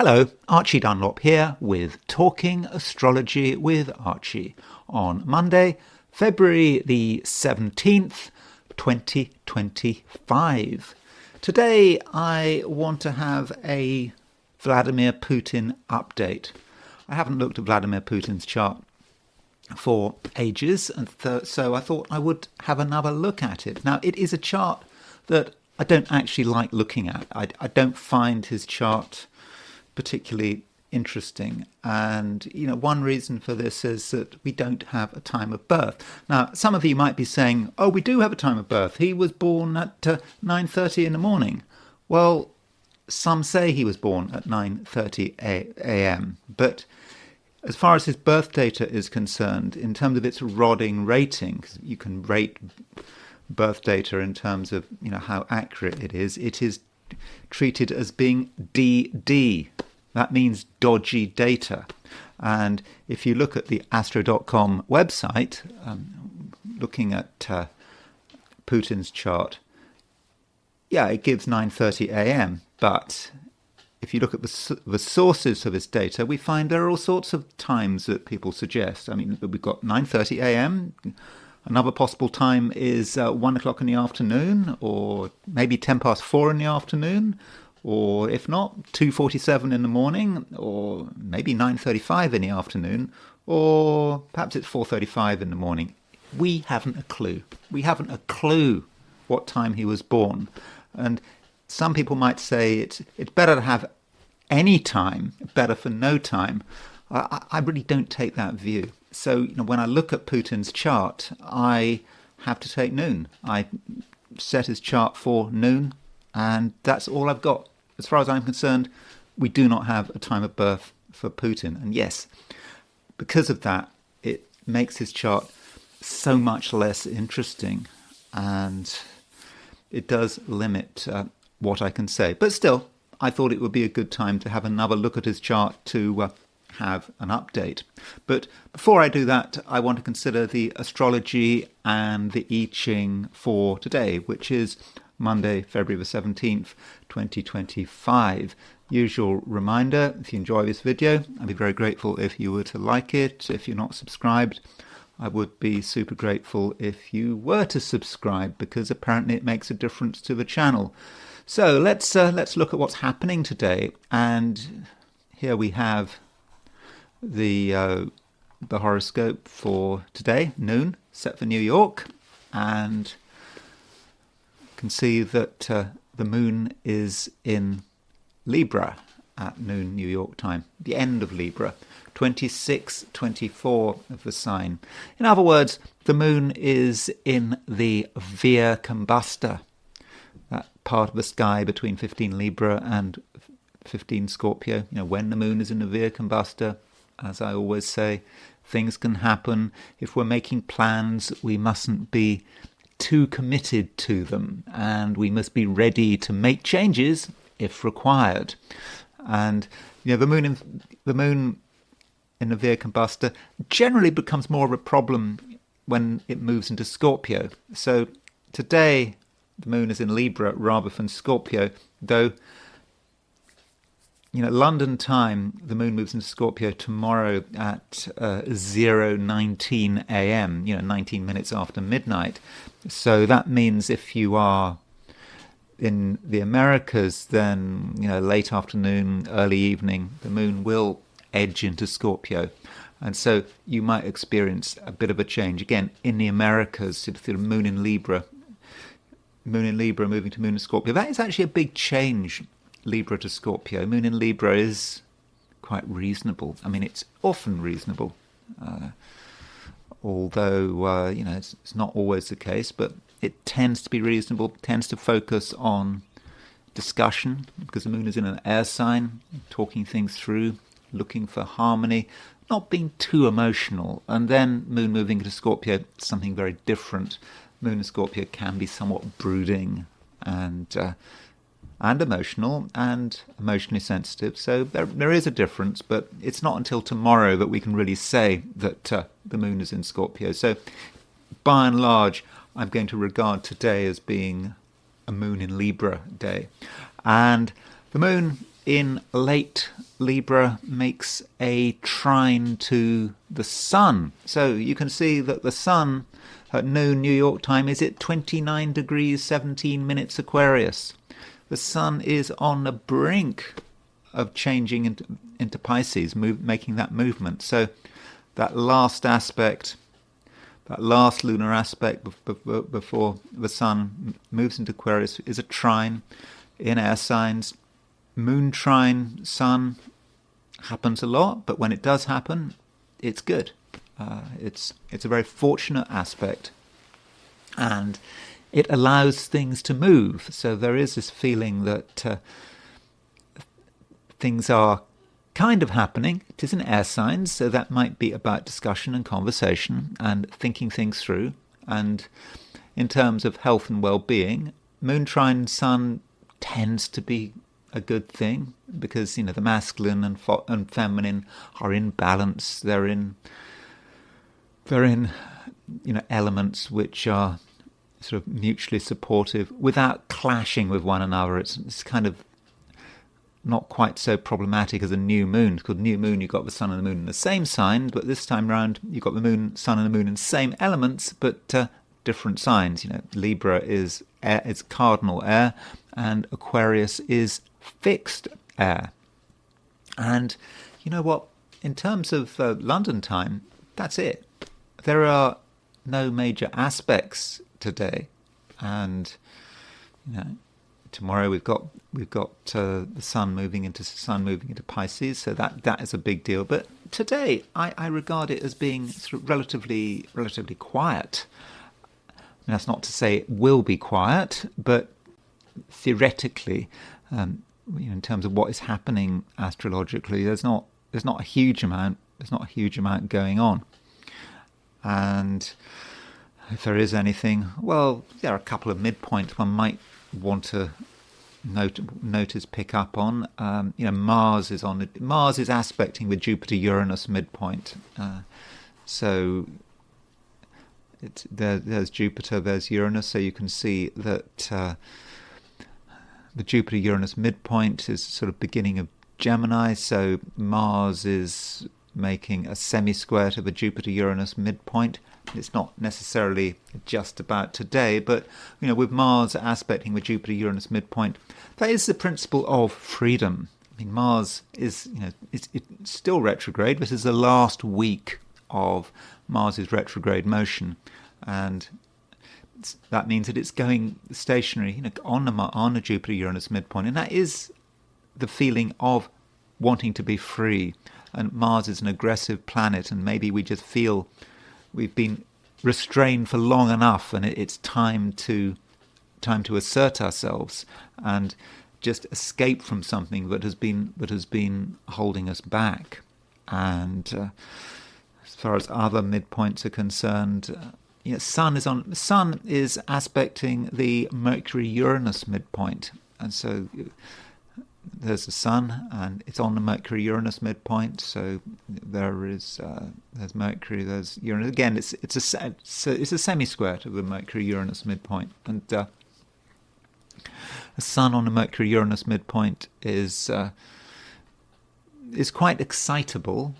Hello, Archie Dunlop here with Talking Astrology with Archie on Monday, February the 17th, 2025. Today I want to have a Vladimir Putin update. I haven't looked at Vladimir Putin's chart for ages, and so I thought I would have another look at it. Now, it is a chart that I don't actually like looking at. I don't find his chart particularly interesting, and one reason for this is that we don't have a time of birth. Now, some of you might be saying, oh, we do have a time of birth. He was born at 9:30 in the morning. Well, some say he was born at 9:30 a.m., but as far as his birth data is concerned, in terms of its Rodding rating, 'cause you can rate birth data in terms of how accurate it is treated as being DD. That means dodgy data. And if you look at the Astro.com website, looking at Putin's chart, it gives 9:30 a.m. But if you look at the sources of this data, we find there are all sorts of times that people suggest. I mean, we've got 9:30 a.m. Another possible time is 1 o'clock in the afternoon, or maybe 4:10 in the afternoon, or if not, 2:47 in the morning, or maybe 9:35 in the afternoon, or perhaps it's 4:35 in the morning. We haven't a clue. We haven't a clue what time he was born. And some people might say it's better to have any time, better for no time. I really don't take that view. So when I look at Putin's chart, I have to take noon. I set his chart for noon, and that's all I've got. As far as I'm concerned, we do not have a time of birth for Putin. And yes, because of that, it makes his chart so much less interesting, and it does limit what I can say. But still, I thought it would be a good time to have another look at his chart to have an update. But before I do that, I want to consider the astrology and the I Ching for today, which is Monday, February the 17th, 2025. Usual reminder, if you enjoy this video, I'd be very grateful if you were to like it. If you're not subscribed, I would be super grateful if you were to subscribe, because apparently it makes a difference to the channel. So let's look at what's happening today. And here we have the horoscope for today, noon, set for New York, and can see that the moon is in Libra at noon New York time, the end of Libra, 26-24 of the sign. In other words, the moon is in the Via Combusta, that part of the sky between 15 Libra and 15 Scorpio. When the moon is in the Via Combusta, as I always say, things can happen. If we're making plans, we mustn't be too committed to them, and we must be ready to make changes if required. And the moon in the Via Combusta generally becomes more of a problem when it moves into Scorpio. So today the moon is in Libra rather than Scorpio, though London time, the moon moves into Scorpio tomorrow at 0:19 a.m., 19 minutes after midnight. So that means if you are in the Americas, then, late afternoon, early evening, the moon will edge into Scorpio. And so you might experience a bit of a change. Again, in the Americas, the moon in Libra moving to moon in Scorpio. That is actually a big change. Libra to Scorpio. Moon in Libra is quite reasonable. I mean, it's often reasonable, although it's not always the case. But it tends to be reasonable. Tends to focus on discussion, because the moon is in an air sign, talking things through, looking for harmony, not being too emotional. And then moon moving into Scorpio, something very different. Moon in Scorpio can be somewhat brooding and emotional and emotionally sensitive. So there is a difference, but it's not until tomorrow that we can really say that the moon is in Scorpio. So by and large, I'm going to regard today as being a moon in Libra day. And the moon in late Libra makes a trine to the Sun. So you can see that the Sun at noon New York time is at 29 degrees 17 minutes Aquarius. The Sun is on the brink of changing into Pisces, making that movement. So that last aspect, that last lunar aspect before the Sun moves into Aquarius is a trine in air signs. Moon trine Sun happens a lot, but when it does happen, it's good. It's a very fortunate aspect, and it allows things to move. So there is this feeling that things are kind of happening. It is an air sign, so that might be about discussion and conversation and thinking things through. And in terms of health and well-being, Moon trine Sun tends to be a good thing, because the masculine and feminine are in balance. They're in elements which are sort of mutually supportive without clashing with one another. It's kind of not quite so problematic as a new moon. Because new moon, you've got the Sun and the Moon in the same sign, but this time round you've got the Moon, Sun and the Moon in the same elements, but different signs. Libra is air, it's cardinal air, and Aquarius is fixed air. And you know what? In terms of London time, that's it. There are no major aspects today, and tomorrow we've got the Sun moving into Pisces, so that is a big deal. But today, I regard it as being sort of relatively quiet. That's not to say it will be quiet, but theoretically, in terms of what is happening astrologically, there's not a huge amount going on. And if there is anything, well, there are a couple of midpoints one might want to pick up on. Mars is aspecting with Jupiter-Uranus midpoint. So there's Jupiter, there's Uranus, so you can see that the Jupiter-Uranus midpoint is sort of beginning of Gemini, so Mars is making a semi-square to the Jupiter-Uranus midpoint. It's not necessarily just about today, but with Mars aspecting with Jupiter-Uranus midpoint, that is the principle of freedom. I mean, Mars is, it's still retrograde. This is the last week of Mars's retrograde motion, and that means that it's going stationary, on a Jupiter-Uranus midpoint, and that is the feeling of wanting to be free. And Mars is an aggressive planet, and maybe we just feel we've been restrained for long enough, and it's time to assert ourselves and just escape from something that has been holding us back. And as far as other midpoints are concerned, Sun is aspecting the Mercury-Uranus midpoint, and so there's the Sun, and it's on the Mercury-Uranus midpoint. So there's Mercury, there's Uranus. Again, it's a semi-square to the Mercury-Uranus midpoint, and the Sun on the Mercury-Uranus midpoint is quite excitable,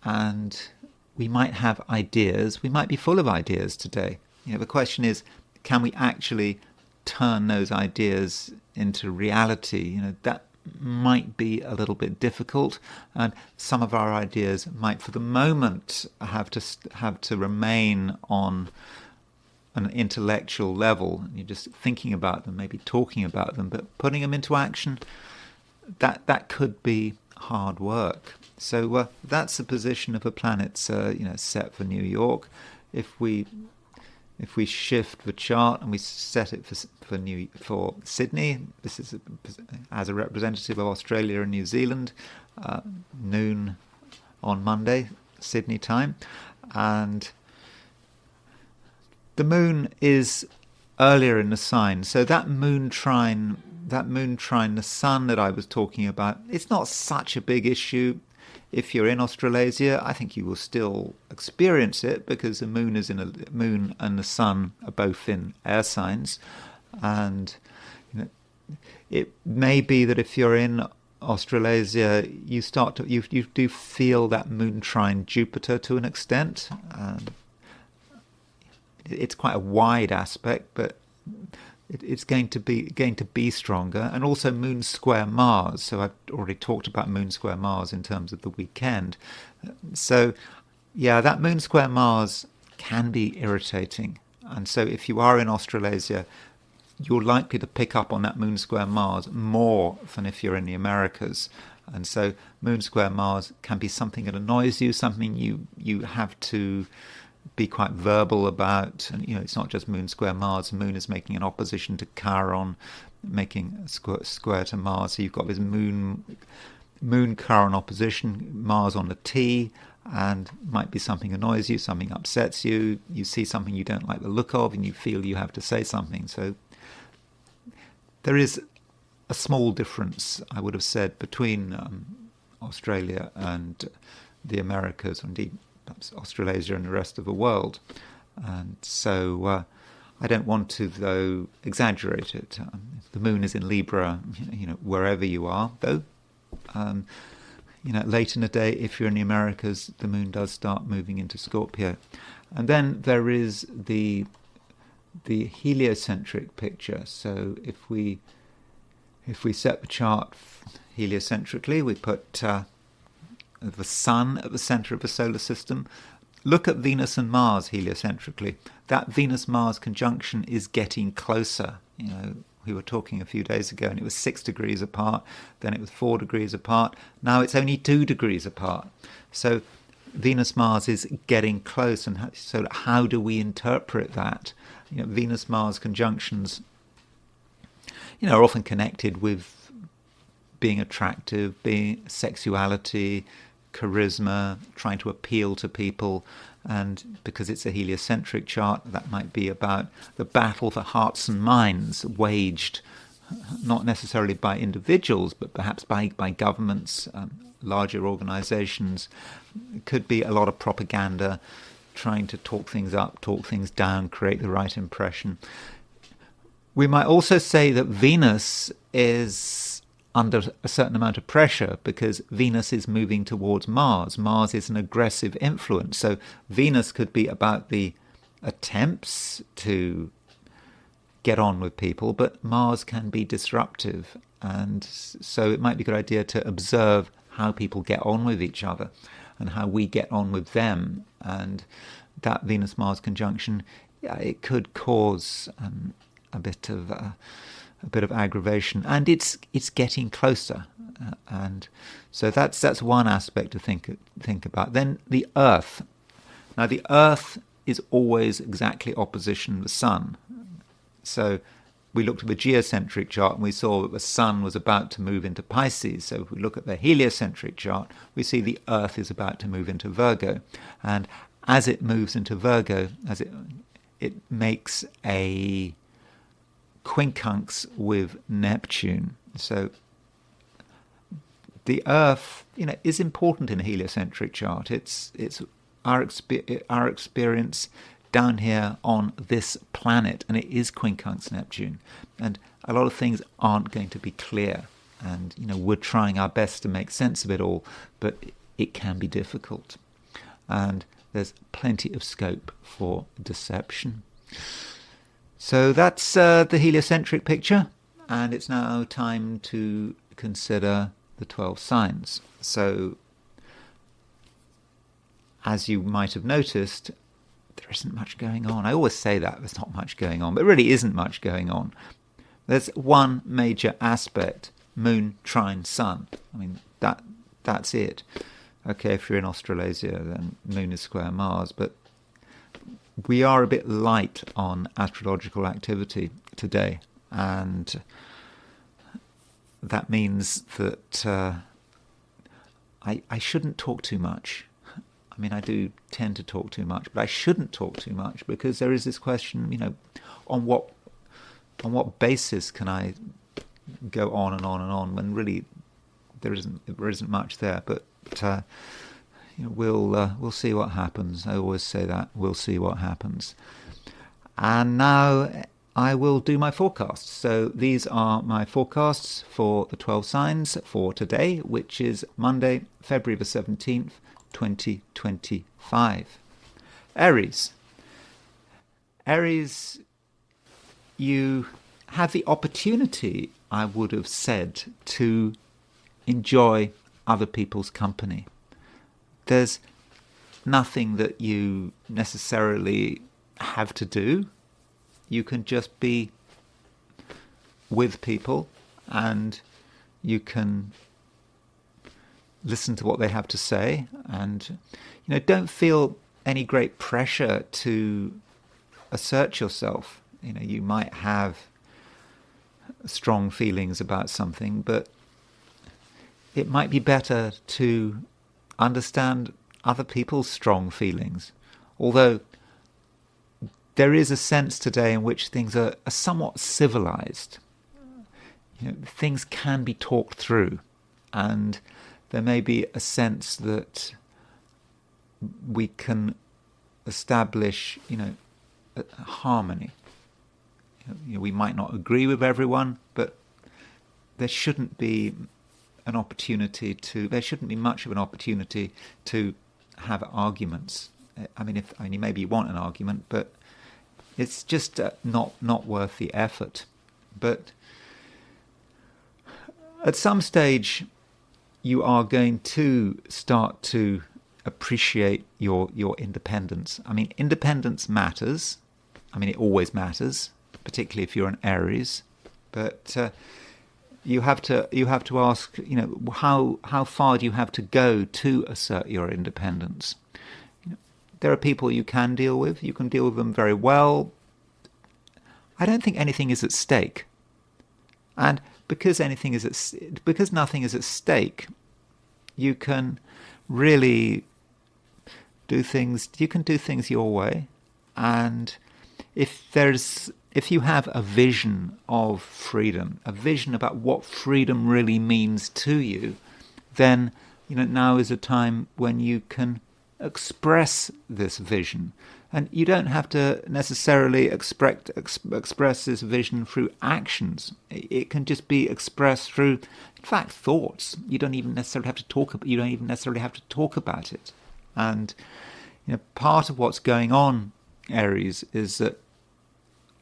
and we might have ideas. We might be full of ideas today. The question is, can we actually turn those ideas into reality? That might be a little bit difficult, and some of our ideas might, for the moment, have to remain on an intellectual level. You're just thinking about them, maybe talking about them, but putting them into action, that could be hard work. So that's the position of the planets, set for New York. If we shift the chart and we set it for Sydney, this is as a representative of Australia and New Zealand, noon on Monday, Sydney time, and the moon is earlier in the sign. So that moon trine, the Sun that I was talking about, it's not such a big issue. If you're in Australasia, I think you will still experience it, because the moon and the Sun are both in air signs, and it may be that if you're in Australasia, you do feel that moon trine Jupiter to an extent. It's quite a wide aspect, but it's going to be stronger, and also moon square Mars. So I've already talked about moon square Mars in terms of the weekend. So yeah, that moon square Mars can be irritating, and so if you are in Australasia, you're likely to pick up on that moon square Mars more than if you're in the Americas. And so moon square Mars can be something that annoys you, something you have to be quite verbal about. And it's not just moon square Mars. The moon is making an opposition to Chiron, making a square to Mars. So you've got this moon Chiron opposition, Mars on the T, and might be something annoys you, something upsets you. You see something you don't like the look of, and you feel you have to say something. So there is a small difference, I would have said, between Australia and the Americas, or indeed perhaps Australasia and the rest of the world. And so I don't want to, though, exaggerate it. The moon is in Libra, wherever you are, though. Late in the day, if you're in the Americas, the moon does start moving into Scorpio. And then there is the heliocentric picture. So if we set the chart heliocentrically, we put the sun at the center of the solar system. Look at Venus and Mars heliocentrically. That Venus-Mars conjunction is getting closer. We were talking a few days ago, and it was 6 degrees apart. Then it was 4 degrees apart. Now it's only 2 degrees apart. So Venus-Mars is getting close. And so how do we interpret that? Venus-Mars conjunctions, are often connected with being attractive, being sexuality, charisma, trying to appeal to people. And because it's a heliocentric chart, that might be about the battle for hearts and minds waged not necessarily by individuals, but perhaps by governments, larger organizations. It could be a lot of propaganda, trying to talk things up, talk things down, create the right impression. We might also say that Venus is under a certain amount of pressure because Venus is moving towards Mars. Mars is an aggressive influence. So Venus could be about the attempts to get on with people, but Mars can be disruptive. And so it might be a good idea to observe how people get on with each other and how we get on with them. And that Venus-Mars conjunction, it could cause a bit of aggravation, and it's getting closer, and so that's one aspect to think about. Then the Earth. Now the Earth is always exactly opposition the Sun. So we looked at the geocentric chart and we saw that the Sun was about to move into Pisces. So if we look at the heliocentric chart, we see the Earth is about to move into Virgo, and as it moves into Virgo, as it makes a quincunx with Neptune. So the Earth, is important in a heliocentric chart. It's our experience down here on this planet, and it is quincunx Neptune. And a lot of things aren't going to be clear, and we're trying our best to make sense of it all, but it can be difficult, and there's plenty of scope for deception. So that's the heliocentric picture, and it's now time to consider the 12 signs. So, as you might have noticed, there isn't much going on. I always say that, there's not much going on, but there really isn't much going on. There's one major aspect, moon, trine, sun. I mean, that's it. Okay, if you're in Australasia, then moon is square Mars, but we are a bit light on astrological activity today, and that means that I shouldn't talk too much. I mean, I do tend to talk too much, but I shouldn't talk too much because there is this question, on what basis can I go on and on and on when really there isn't much there. But we'll see what happens. I always say that we'll see what happens. And now I will do my forecasts. So these are my forecasts for the 12 signs for today, which is Monday, February the 17th, 2025. Aries. Aries, you have the opportunity, I would have said, to enjoy other people's company. There's nothing that you necessarily have to do. You can just be with people and you can listen to what they have to say, and don't feel any great pressure to assert yourself. You might have strong feelings about something, but it might be better to understand other people's strong feelings. Although there is a sense today in which things are somewhat civilized. Things can be talked through, and there may be a sense that we can establish, a harmony. We might not agree with everyone, but there shouldn't be much of an opportunity to have arguments. Maybe you want an argument, but it's just not worth the effort. But at some stage, you are going to start to appreciate your independence. Independence matters. It always matters, particularly if you're an Aries. But you have to ask, how far do you have to go to assert your independence? There are people you can deal with. You can deal with them very well. I don't think anything is at stake. And because nothing is at stake, you can really do things. You can do things your way. And if you have a vision of freedom, a vision about what freedom really means to you, then now is a time when you can express this vision. And you don't have to necessarily express this vision through actions. It can just be expressed through, in fact, thoughts. You don't even necessarily have to talk about it. And part of what's going on, Aries, is that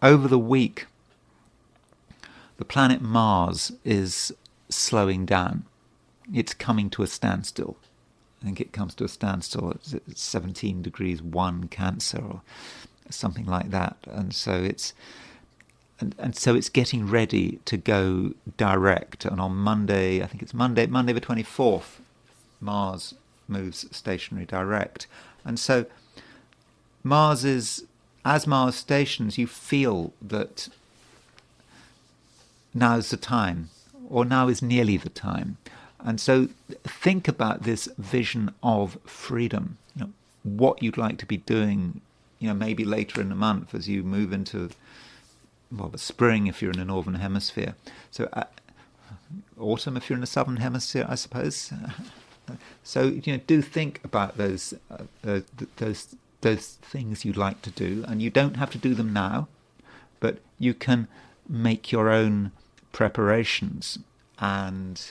over the week, the planet Mars is slowing down. It's coming to a standstill. I think it comes to a standstill at 17 degrees 1 Cancer or something like that. And so it's getting ready to go direct. And on Monday, I think it's Monday the 24th, Mars moves stationary direct. And so as Mars stations, you feel that now's the time, or now is nearly the time. And so think about this vision of freedom, what you'd like to be doing, maybe later in the month as you move into, the spring if you're in the northern hemisphere. So autumn if you're in the southern hemisphere, I suppose. So, do think about those things you'd like to do, and you don't have to do them now, but you can make your own preparations. And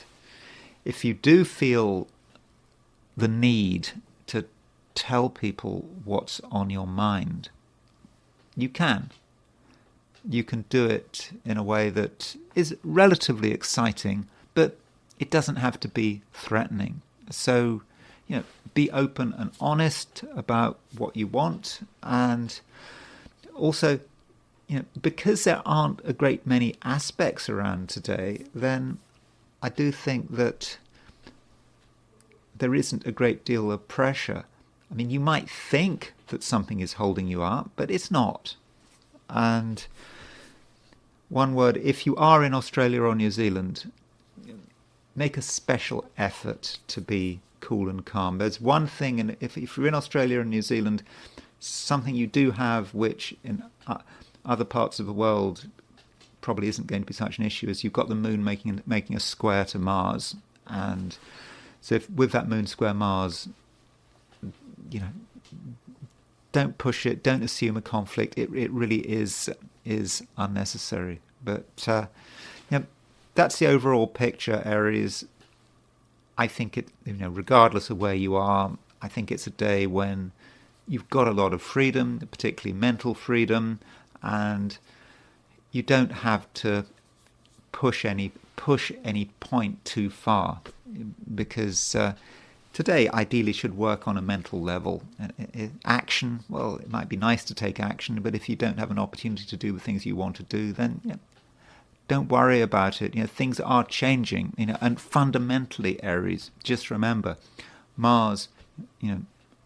if you do feel the need to tell people what's on your mind, you can. You can do it in a way that is relatively exciting, but it doesn't have to be threatening. So, be open and honest about what you want. And also, because there aren't a great many aspects around today, then I do think that there isn't a great deal of pressure. You might think that something is holding you up, but it's not. And one word, if you are in Australia or New Zealand, make a special effort to be cool and calm. There's one thing, and if you're in Australia and New Zealand, something you do have which in other parts of the world probably isn't going to be such an issue, is you've got the moon making a square to Mars. And so with that moon square Mars, don't push it. Don't assume a conflict. It really is unnecessary. But that's the overall picture, Aries. I think regardless of where you are, I think it's a day when you've got a lot of freedom, particularly mental freedom, and you don't have to push any point too far, because today ideally should work on a mental level. Action, well, it might be nice to take action, but if you don't have an opportunity to do the things you want to do, then don't worry about it. Things are changing. And fundamentally, Aries, just remember, Mars,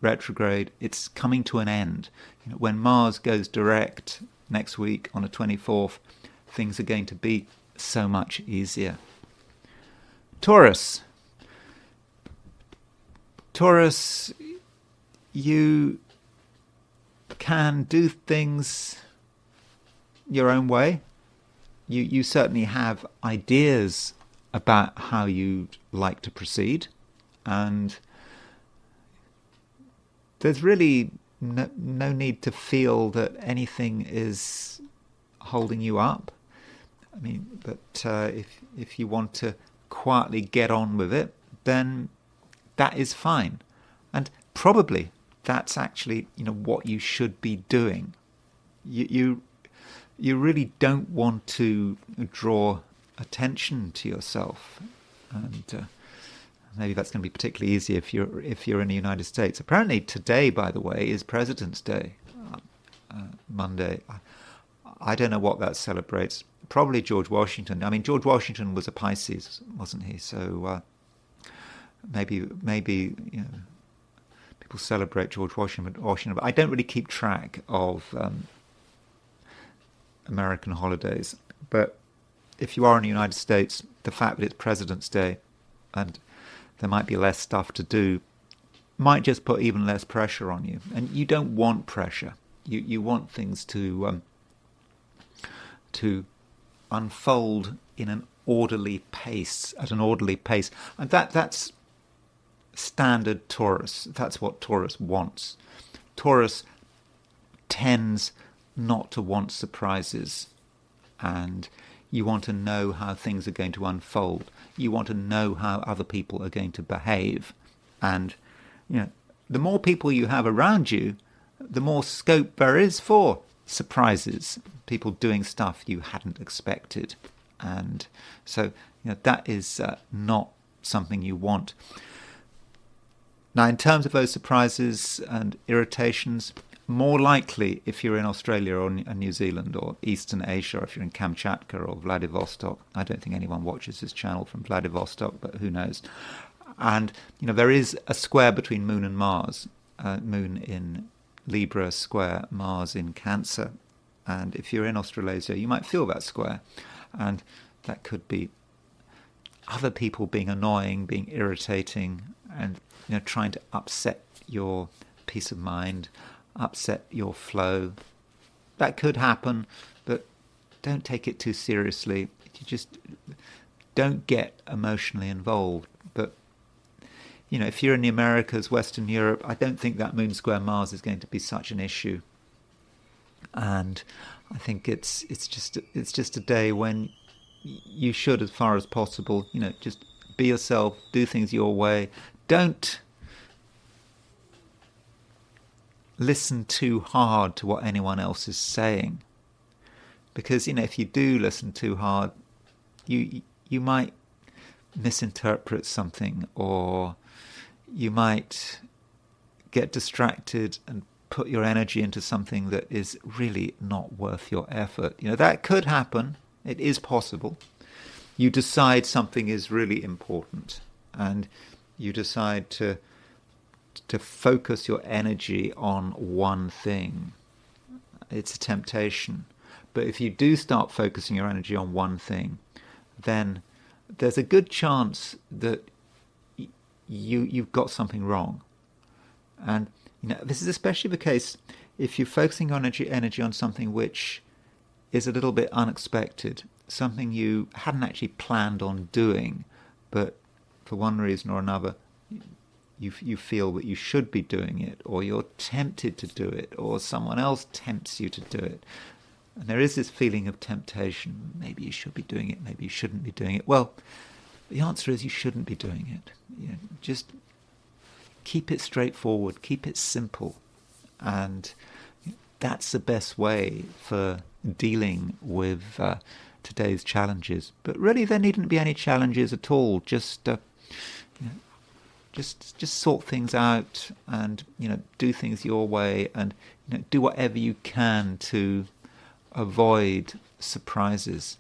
retrograde, it's coming to an end. When Mars goes direct next week on the 24th, things are going to be so much easier. Taurus, you can do things your own way. You certainly have ideas about how you'd like to proceed, and there's really no need to feel that anything is holding you up. I mean, but if you want to quietly get on with it, then that is fine, and probably that's actually what you should be doing. You really don't want to draw attention to yourself, and maybe that's going to be particularly easy if you're in the United States. Apparently today, by the way, is President's Day, Monday. I don't know what that celebrates. Probably George Washington. I mean, George Washington was a Pisces, wasn't he? So maybe people celebrate George Washington, but I don't really keep track of American holidays. But if you are in the United States, the fact that it's President's Day and there might be less stuff to do might just put even less pressure on you. And you don't want pressure. You want things to unfold in an orderly pace, at an orderly pace. And that's standard Taurus. That's what Taurus wants. Taurus tends not to want surprises, and you want to know how things are going to unfold. You want to know how other people are going to behave, and the more people you have around you, the more scope there is for surprises, people doing stuff you hadn't expected. And so that is not something you want. Now, in terms of those surprises and irritations, more likely if you're in Australia or New Zealand or Eastern Asia, or if you're in Kamchatka or Vladivostok. I don't think anyone watches this channel from Vladivostok, but who knows. And there is a square between Moon and Mars. Moon in Libra square, Mars in Cancer. And if you're in Australasia, you might feel that square. And that could be other people being annoying, being irritating, and trying to upset your peace of mind, upset your flow. That could happen, but don't take it too seriously. You just don't get emotionally involved. But if you're in the Americas, Western Europe, I don't think that Moon square Mars is going to be such an issue. And I think it's just a day when you should, as far as possible, just be yourself, do things your way. Don't listen too hard to what anyone else is saying, because if you do listen too hard, you might misinterpret something, or you might get distracted and put your energy into something that is really not worth your effort. That could happen. It is possible. You decide something is really important, and you decide to focus your energy on one thing. It's a temptation. But if you do start focusing your energy on one thing, then there's a good chance that you've got something wrong. And this is especially the case if you're focusing your energy on something which is a little bit unexpected, something you hadn't actually planned on doing, but for one reason or another, you feel that you should be doing it, or you're tempted to do it, or someone else tempts you to do it. And there is this feeling of temptation. Maybe you should be doing it, maybe you shouldn't be doing it. Well, the answer is you shouldn't be doing it. Just keep it straightforward, keep it simple. And that's the best way for dealing with today's challenges. But really, there needn't be any challenges at all. Just sort things out, and do things your way, and do whatever you can to avoid surprises.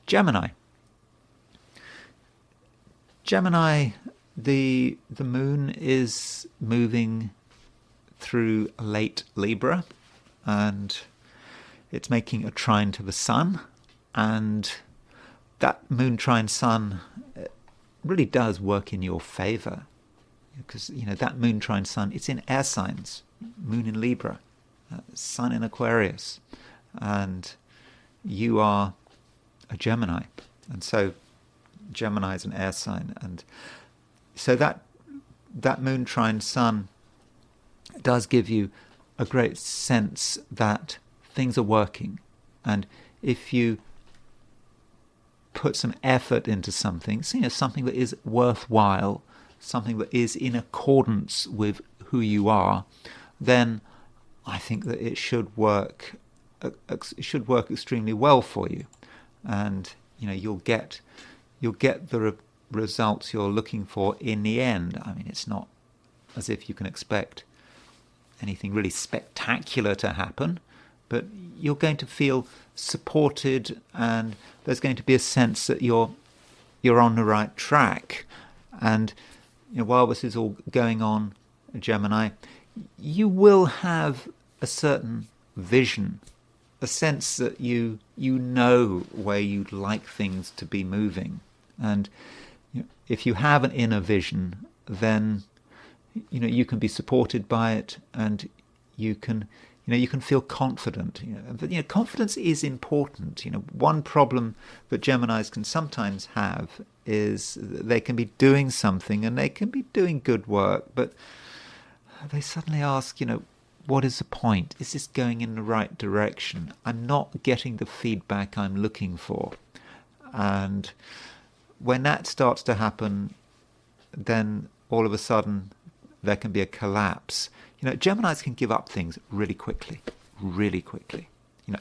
Gemini, the moon is moving through late Libra, and it's making a trine to the sun, and that moon trine sun really does work in your favour, because that moon trine sun, it's in air signs, moon in Libra, sun in Aquarius, and you are a Gemini, and so Gemini is an air sign, and so that moon trine sun does give you a great sense that things are working, and if you put some effort into something, something that is worthwhile, something that is in accordance with who you are, then I think that it should work. It should work extremely well for you, and you'll get the results you're looking for in the end. I mean, it's not as if you can expect anything really spectacular to happen, but you're going to feel supported, and there's going to be a sense that you're on the right track. And while this is all going on, Gemini, you will have a certain vision, a sense that you know where you'd like things to be moving. And if you have an inner vision, then you can be supported by it, and you can feel confident. But confidence is important. One problem that Geminis can sometimes have is they can be doing something and they can be doing good work, but they suddenly ask, what is the point? Is this going in the right direction? I'm not getting the feedback I'm looking for. And when that starts to happen, then all of a sudden there can be a collapse. Geminis can give up things really quickly.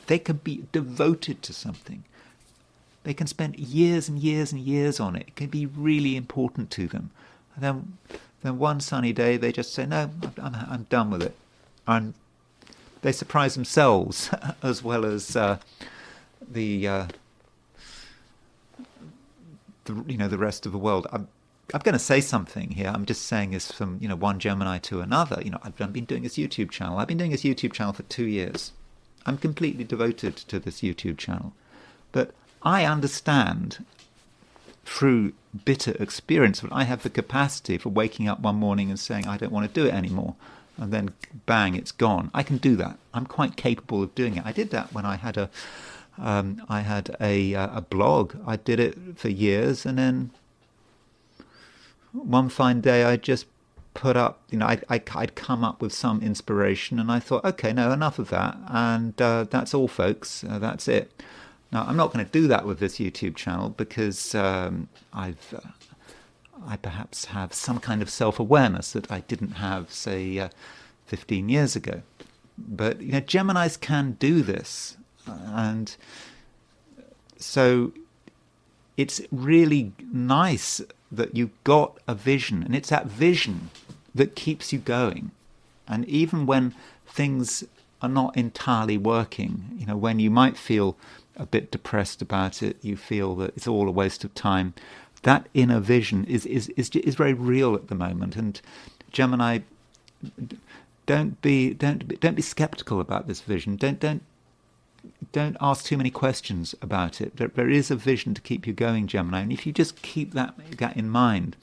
They can be devoted to something. They can spend years and years and years on it. It can be really important to them. And then one sunny day they just say, no, I'm done with it. And they surprise themselves as well as the rest of the world. I'm going to say something here. I'm just saying this from one Gemini to another. I've been doing this YouTube channel. I've been doing this YouTube channel for 2 years. I'm completely devoted to this YouTube channel. But I understand through bitter experience that I have the capacity for waking up one morning and saying, I don't want to do it anymore. And then bang, it's gone. I can do that. I'm quite capable of doing it. I did that when I had a blog. I did it for years, and then one fine day I just put up, I'd come up with some inspiration, and I thought, okay, no, enough of that, and that's all, folks. That's it. Now, I'm not going to do that with this YouTube channel, because I perhaps have some kind of self-awareness that I didn't have, say, 15 years ago. But Geminis can do this, and so it's really nice that you've got a vision, and it's that vision that keeps you going. And even when things are not entirely working, when you might feel a bit depressed about it, you feel that it's all a waste of time, that inner vision is very real at the moment. And Gemini, don't be skeptical about this vision. Don't ask too many questions about it. There is a vision to keep you going, Gemini, and if you just keep that in mind,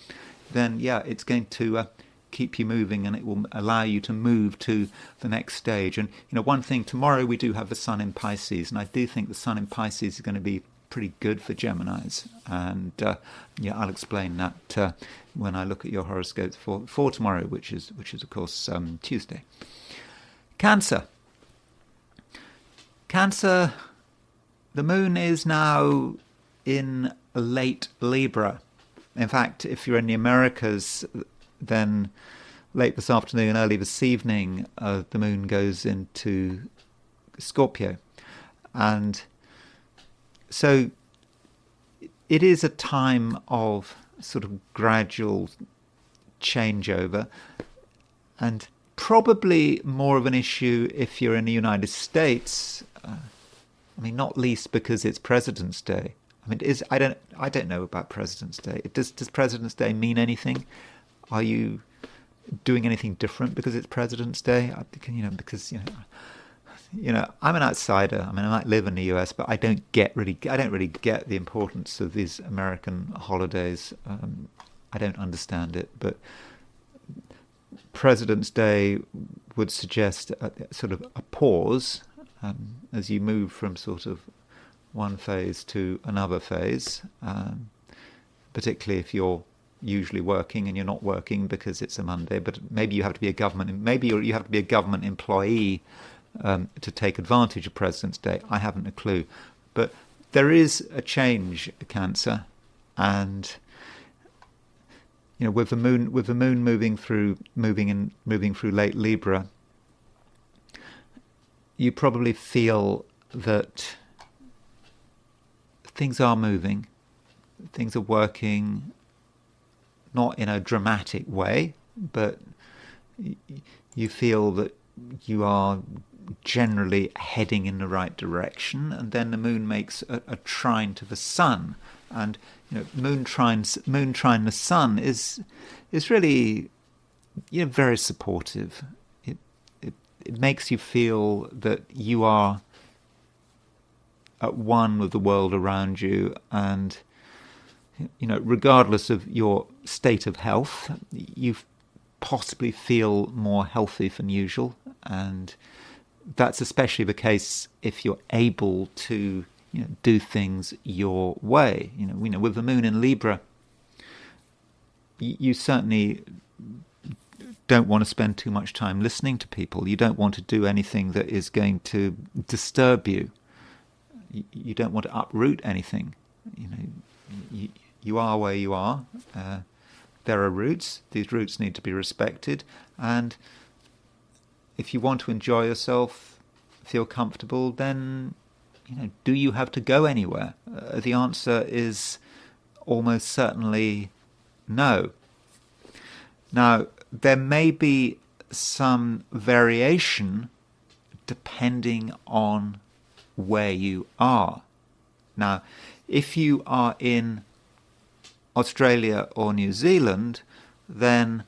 then it's going to keep you moving, and it will allow you to move to the next stage. And one thing, tomorrow we do have the Sun in Pisces, and I do think the Sun in Pisces is going to be pretty good for Geminis. And I'll explain that when I look at your horoscopes for tomorrow, which is of course Tuesday. Cancer. Cancer, the moon is now in late Libra. In fact, if you're in the Americas, then late this afternoon, early this evening, the moon goes into Scorpio. And so it is a time of sort of gradual changeover, and probably more of an issue if you're in the United States. Not least because it's President's Day. I don't know about President's Day. Does President's Day mean anything? Are you doing anything different because it's President's Day? Because I'm an outsider. I might live in the US, but I don't really get the importance of these American holidays. I don't understand it. But President's Day would suggest sort of a pause as you move from sort of one phase to another phase, particularly if you're usually working and you're not working because it's a Monday. But maybe you have to be a government employee to take advantage of President's Day. I haven't a clue, but there is a change, Cancer, and with the moon moving through late Libra, you probably feel that things are moving, things are working, not in a dramatic way, but you feel that you are generally heading in the right direction. And then the moon makes a trine to the sun, and moon trine the sun is really very supportive. It makes you feel that you are at one with the world around you, and regardless of your state of health, you possibly feel more healthy than usual, and that's especially the case if you're able to do things your way. With the moon in Libra, you certainly don't want to spend too much time listening to people. You don't want to do anything that is going to disturb you. You don't want to uproot anything. You are where you are. There are roots. These roots need to be respected. And if you want to enjoy yourself, feel comfortable, then do you have to go anywhere? The answer is almost certainly no. Now, there may be some variation depending on where you are. Now, if you are in Australia or New Zealand, then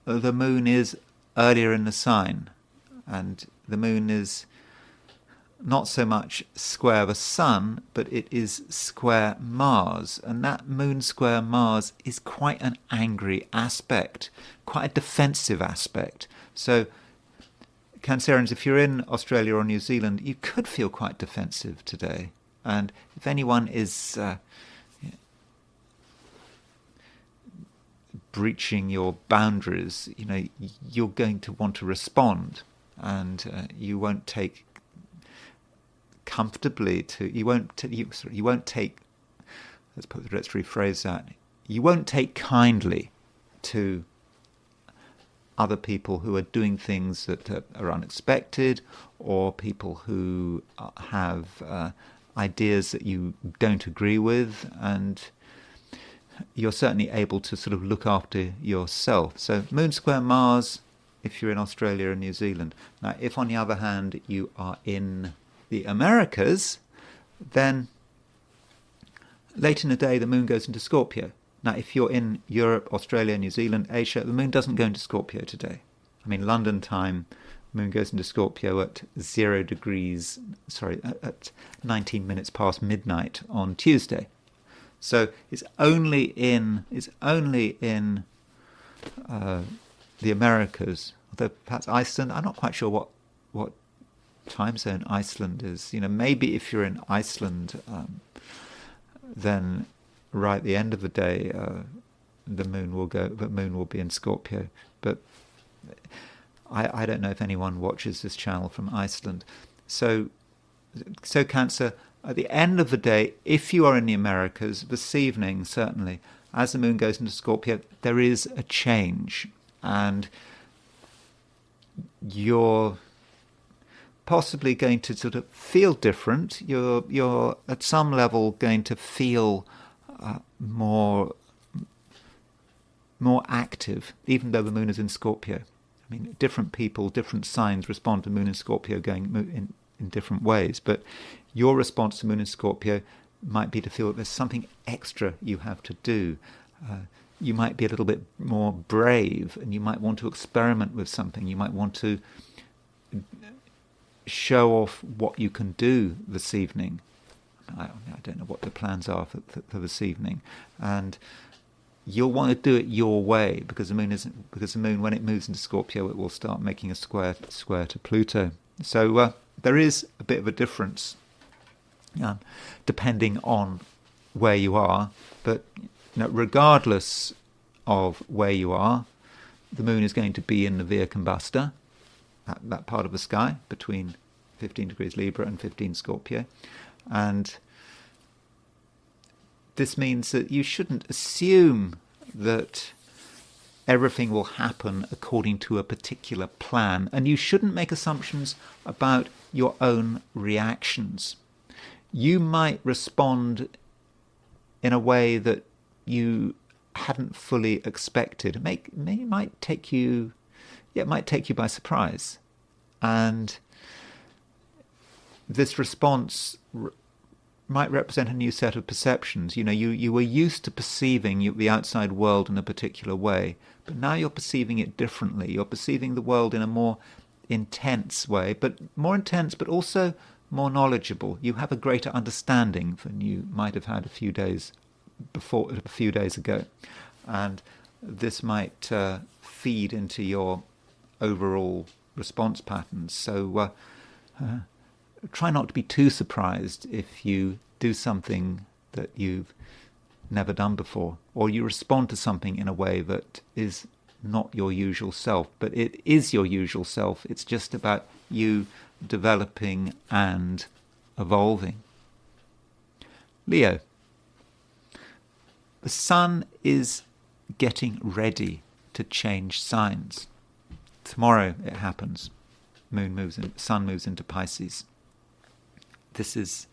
the moon is earlier in the sign, and the moon is not so much square the sun, but it is square Mars, and that moon square Mars is quite an angry aspect, quite a defensive aspect. So Cancerians, if you're in Australia or New Zealand, you could feel quite defensive today, and if anyone is breaching your boundaries, you're going to want to respond, and you won't take comfortably to. You won't take. Let's rephrase that. You won't take kindly to other people who are doing things that are unexpected, or people who have ideas that you don't agree with, and you're certainly able to sort of look after yourself. So moon square Mars if you're in Australia and New Zealand. Now, if on the other hand you are in the Americas, then late in the day the moon goes into Scorpio. Now, if you're in Europe, Australia, New Zealand, Asia, the moon doesn't go into Scorpio today. London time, moon goes into Scorpio at 19 minutes past midnight on Tuesday. So it's only in the Americas, although perhaps Iceland. I'm not quite sure what time zone Iceland is. Maybe if you're in Iceland, then right at the end of the day, the moon will be in Scorpio. But I don't know if anyone watches this channel from Iceland. So Cancer, at the end of the day, if you are in the Americas, this evening, certainly, as the moon goes into Scorpio, there is a change. And you're possibly going to sort of feel different. You're at some level going to feel more active, even though the moon is in Scorpio. I mean, different people, different signs respond to moon in Scorpio going in different ways. But your response to moon in Scorpio might be to feel that there's something extra you have to do. You might be a little bit more brave, and you might want to experiment with something. You might want to show off what you can do this evening. I don't know what the plans are for this evening, and you'll want to do it your way, because the moon, when it moves into Scorpio, it will start making a square to Pluto. So there is a bit of a difference depending on where you are, but regardless of where you are, the moon is going to be in the Via Combusta, that part of the sky between 15 degrees Libra and 15 Scorpio. And this means that you shouldn't assume that everything will happen according to a particular plan, and you shouldn't make assumptions about your own reactions. You might respond in a way that you hadn't fully expected. It might take you by surprise, and this response might represent a new set of perceptions. You were used to perceiving the outside world in a particular way, but now you're perceiving it differently. You're perceiving the world in a more intense way, but also more knowledgeable. You have a greater understanding than you might have had a few days ago, and this might feed into your overall response patterns. So try not to be too surprised if you do something that you've never done before, or you respond to something in a way that is not your usual self, but it is your usual self. It's just about you developing and evolving. Leo, the sun is getting ready to change signs. Tomorrow it happens. Sun moves into Pisces. This is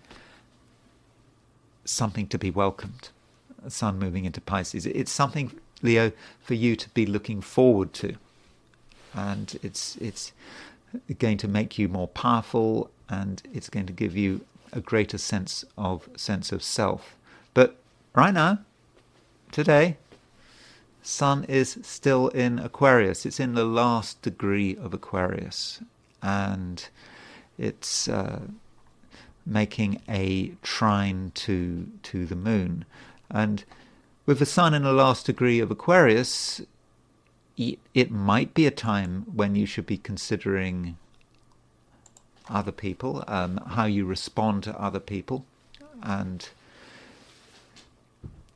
something to be welcomed. Sun moving into Pisces. It's something, Leo, for you to be looking forward to, and it's going to make you more powerful, and it's going to give you a greater sense of self. But right now, today, Sun is still in Aquarius. It's in the last degree of Aquarius, and it's making a trine to the moon. And with the Sun in the last degree of Aquarius, it might be a time when you should be considering other people, how you respond to other people, and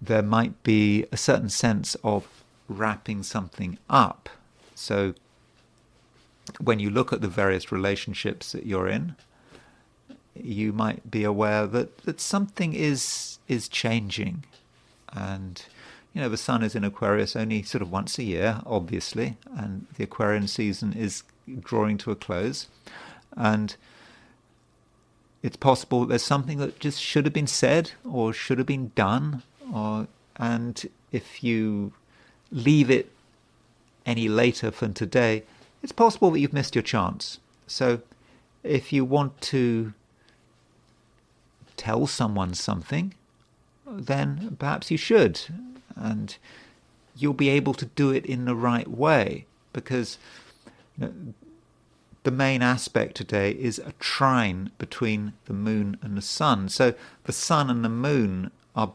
there might be a certain sense of wrapping something up. So when you look at the various relationships that you're in, you might be aware that something is changing. And the Sun is in Aquarius only sort of once a year, obviously, and the Aquarian season is drawing to a close. And it's possible that there's something that just should have been said or should have been done, and if you leave it any later than today, it's possible that you've missed your chance. So if you want to tell someone something, then perhaps you should, and you'll be able to do it in the right way, because the main aspect today is a trine between the moon and the sun. So the sun and the moon are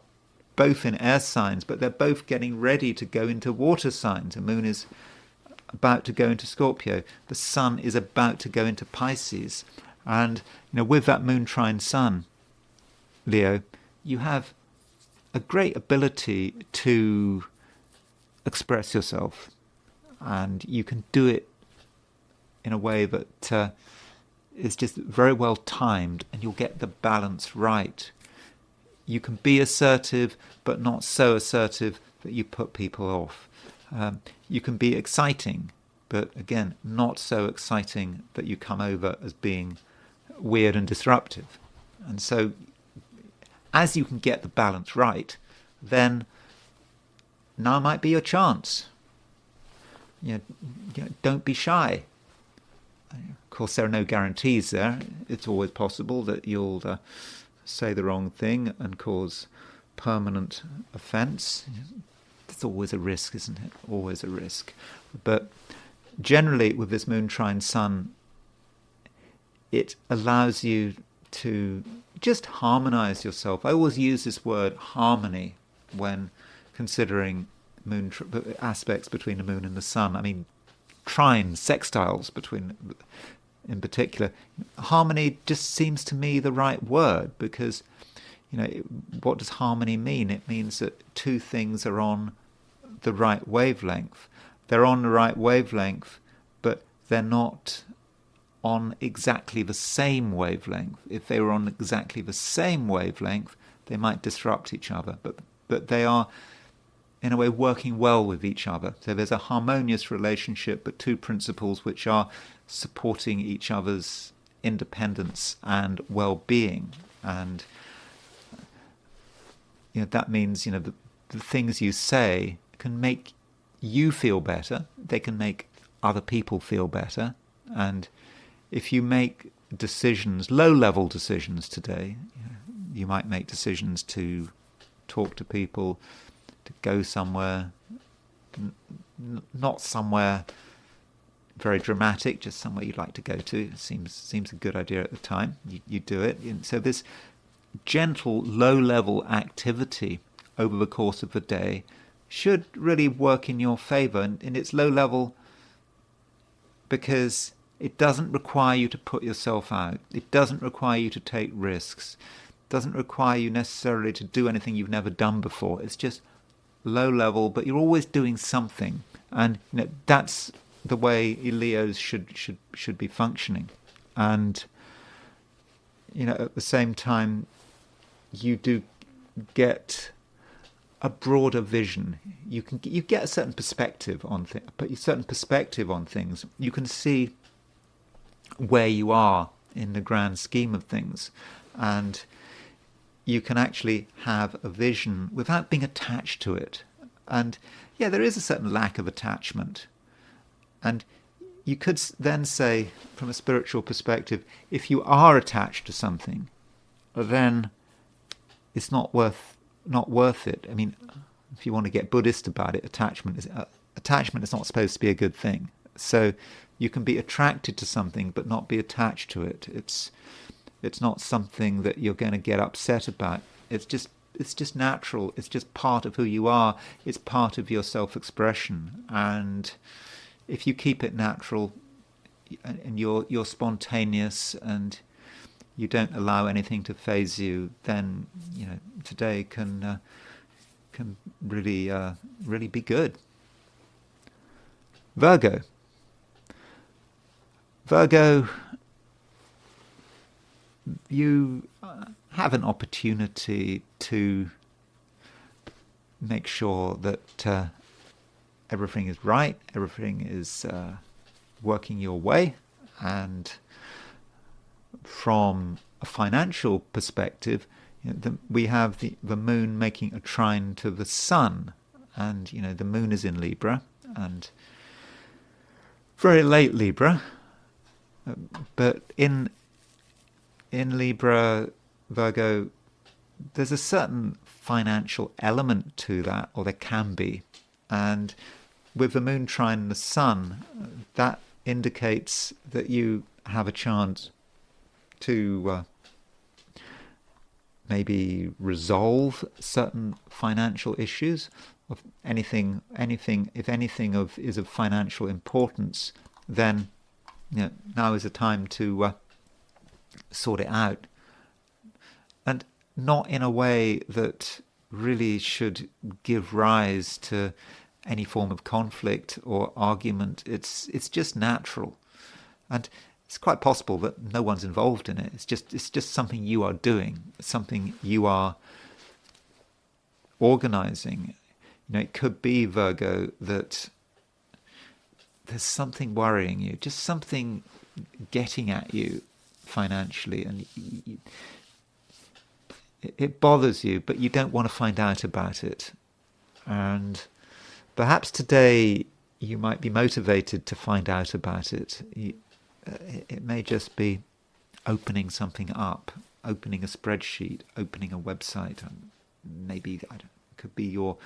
both in air signs, but they're both getting ready to go into water signs. The moon is about to go into Scorpio. The sun is about to go into Pisces. And with that moon trine sun, Leo, you have a great ability to express yourself, and you can do it in a way that is just very well timed, and you'll get the balance right. You can be assertive, but not so assertive that you put people off. You can be exciting, but again, not so exciting that you come over as being weird and disruptive. And so, as you can get the balance right, then now might be your chance. Don't be shy. Of course, there are no guarantees there. It's always possible that you'll say the wrong thing and cause permanent offence. It's always a risk, isn't it? Always a risk. But generally, with this moon trine sun, it allows you to just harmonise yourself. I always use this word harmony when considering moon aspects between the moon and the sun. I mean, trines, sextiles between, in particular. Harmony just seems to me the right word, because what does harmony mean? It means that two things are on the right wavelength. They're on the right wavelength, but they're not on exactly the same wavelength. If they were on exactly the same wavelength, they might disrupt each other, but they are in a way working well with each other. So there's a harmonious relationship, but two principles which are supporting each other's independence and well-being. And that means the things you say can make you feel better. They can make other people feel better. And if you make decisions, low-level decisions today, you might make decisions to talk to people, to go somewhere, not somewhere very dramatic, just somewhere you'd like to go to. It seems a good idea at the time. You do it. And so this gentle, low-level activity over the course of the day should really work in your favour. And it's low-level because it doesn't require you to put yourself out. It doesn't require you to take risks. It doesn't require you necessarily to do anything you've never done before. It's just low level, but you're always doing something. And that's the way Leos should be functioning. And at the same time, you do get a broader vision. You get a certain perspective on things. You can see where you are in the grand scheme of things, and you can actually have a vision without being attached to it. And there is a certain lack of attachment. And you could then say, from a spiritual perspective, if you are attached to something, then it's not worth it. I mean, if you want to get Buddhist about it, attachment is not supposed to be a good thing. So you can be attracted to something but not be attached to it. It's not something that you're going to get upset about. It's just natural. It's just part of who you are. It's part of your self-expression. And if you keep it natural and you're spontaneous and you don't allow anything to faze you, then today can really be good. Virgo, you have an opportunity to make sure that everything is right, everything is working your way. And from a financial perspective, we have the moon making a trine to the sun, and the moon is in Libra, and very late Libra, but in Libra, Virgo, there's a certain financial element to that, or there can be. And with the moon trine the sun, that indicates that you have a chance to maybe resolve certain financial issues, of anything is of financial importance, then now is the time to sort it out. And not in a way that really should give rise to any form of conflict or argument. It's just natural, and it's quite possible that no one's involved in it. It's just something you are doing, something you are organizing. It could be, Virgo, that there's something worrying you, just something getting at you financially, and it bothers you, but you don't want to find out about it. And perhaps today you might be motivated to find out about it. It may just be opening something up, opening a spreadsheet, opening a website, and maybe it could be your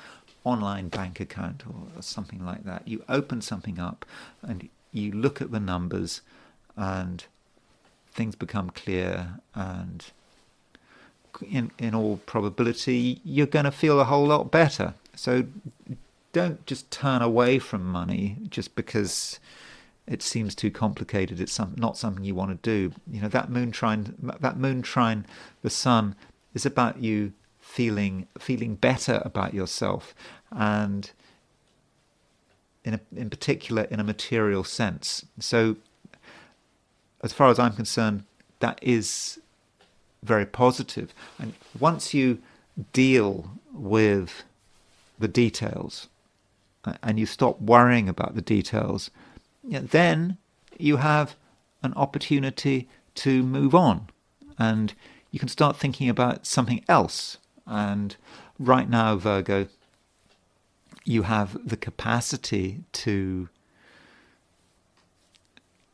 online bank account or something like that. You open something up and you look at the numbers and things become clear, and in all probability you're going to feel a whole lot better. So don't just turn away from money just because it seems too complicated. It's not something you want to do. That moon trine the sun is about you feeling better about yourself, and in particular in a material sense. So as far as I'm concerned, that is very positive. And once you deal with the details and you stop worrying about the details, then you have an opportunity to move on, and you can start thinking about something else. And right now, Virgo, you have the capacity to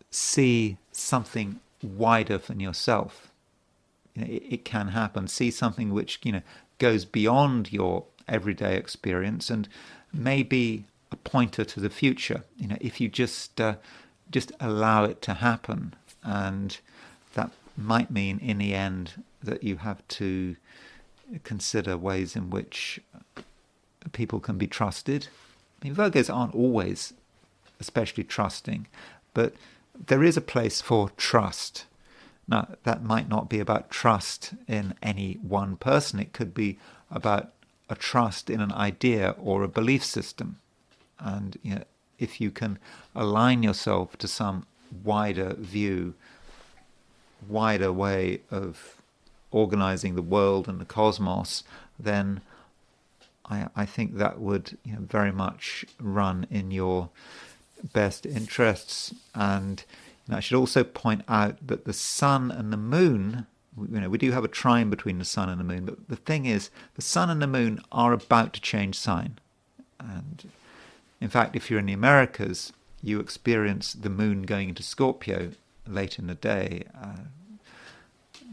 see something wider than yourself. It can happen. See something which goes beyond your everyday experience and maybe a pointer to the future. If you just allow it to happen, and that might mean in the end that you have to consider ways in which people can be trusted. Virgos aren't always especially trusting, but there is a place for trust. Now, that might not be about trust in any one person. It could be about a trust in an idea or a belief system. And if you can align yourself to some wider view, wider way of organizing the world and the cosmos, then I think that would very much run in your best interests. And I should also point out that the sun and the moon, we do have a trine between the sun and the moon, but the thing is, the sun and the moon are about to change sign. And in fact, if you're in the Americas, you experience the moon going into Scorpio late in the day,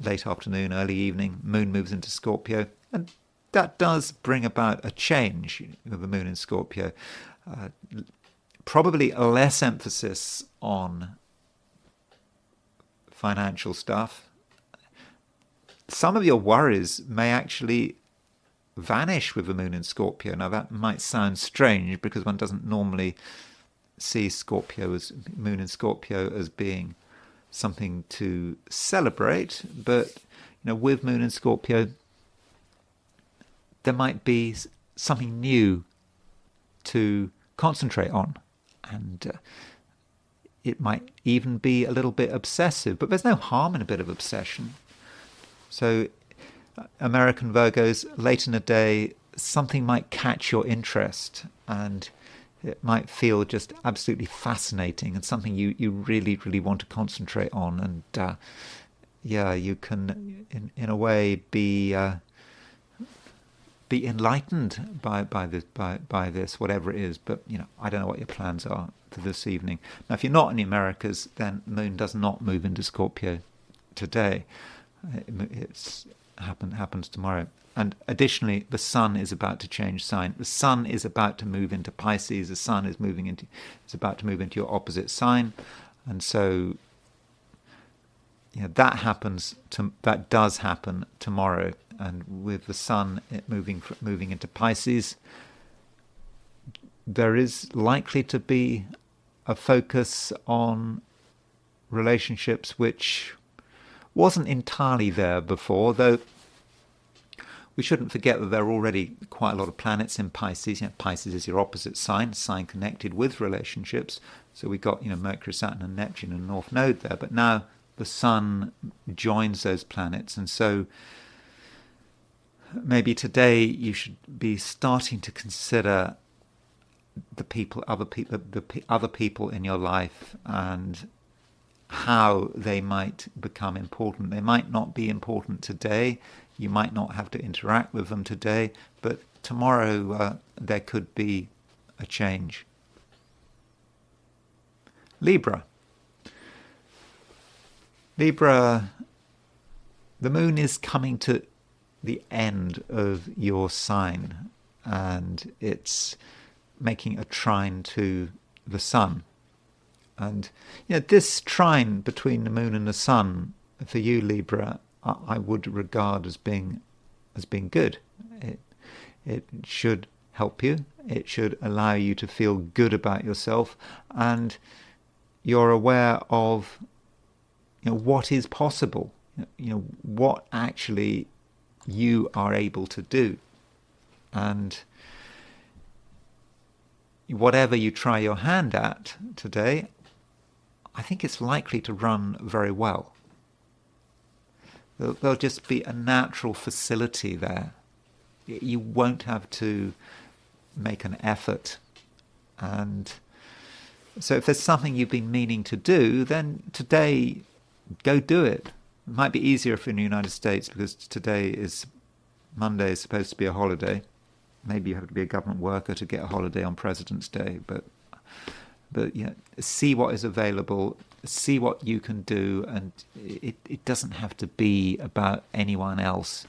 late afternoon, early evening. Moon moves into Scorpio, and that does bring about a change with the moon in Scorpio. Probably a less emphasis on financial stuff. Some of your worries may actually vanish with the moon in Scorpio. Now, that might sound strange because one doesn't normally see moon in Scorpio as being something to celebrate, but with moon in Scorpio, there might be something new to concentrate on, and it might even be a little bit obsessive, but there's no harm in a bit of obsession. So American Virgos, late in the day, something might catch your interest, and it might feel just absolutely fascinating and something you really, really want to concentrate on. And you can, in a way, be enlightened by this, whatever it is. But I don't know what your plans are for this evening. Now, if you're not in the Americas, then Moon does not move into Scorpio today. It's happens tomorrow. And additionally, the Sun is about to change sign. The Sun is about to move into Pisces. The Sun is about to move into your opposite sign, and so that does happen tomorrow. And with the Sun moving into Pisces, there is likely to be a focus on relationships which wasn't entirely there before, though we shouldn't forget that there are already quite a lot of planets in Pisces. Pisces is your opposite sign connected with relationships. So we've got Mercury, Saturn, and Neptune and North Node there. But now the Sun joins those planets, and so maybe today you should be starting to consider the other people in your life and how they might become important. They might not be important today. You might not have to interact with them today, but tomorrow there could be a change. Libra. Libra, the moon is coming to the end of your sign, and it's making a trine to the sun. And this trine between the moon and the sun, for you, Libra, I would regard as being good. It should help you. It should allow you to feel good about yourself, and you're aware of what is possible. What actually you are able to do, and whatever you try your hand at today, I think it's likely to run very well. There'll just be a natural facility there. You won't have to make an effort. And so if there's something you've been meaning to do, then today, go do it. It might be easier if you're in the United States, because Monday is supposed to be a holiday. Maybe you have to be a government worker to get a holiday on President's Day, but see what is available, see what you can do, and it doesn't have to be about anyone else.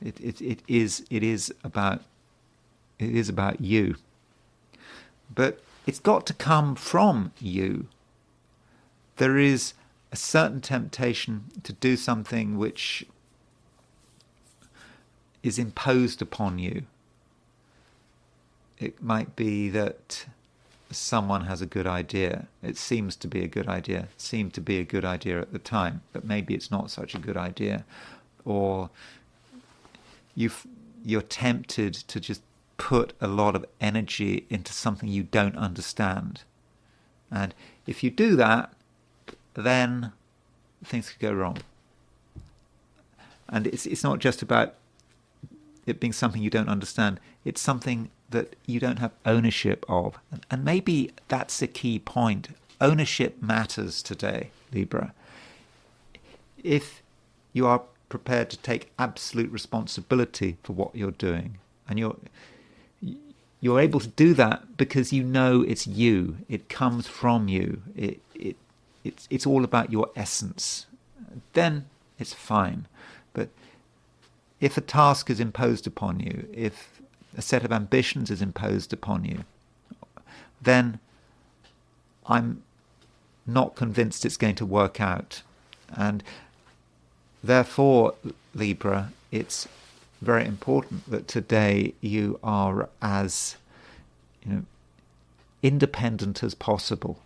It is about you, but it's got to come from you. There is a certain temptation to do something which is imposed upon you. It might be that someone has a good idea. It seems to be a good idea. It seemed to be a good idea at the time, but maybe it's not such a good idea. Or you're tempted to just put a lot of energy into something you don't understand. And if you do that, then things could go wrong. And it's not just about it being something you don't understand. It's something that you don't have ownership of. And maybe that's a key point. Ownership matters today, Libra. If you are prepared to take absolute responsibility for what you're doing, and you're able to do that because you know it's you, it comes from you, it's all about your essence, then it's fine. But if a task is imposed upon you, if a set of ambitions is imposed upon you, then I'm not convinced it's going to work out. And therefore, Libra, it's very important that today you are as independent as possible.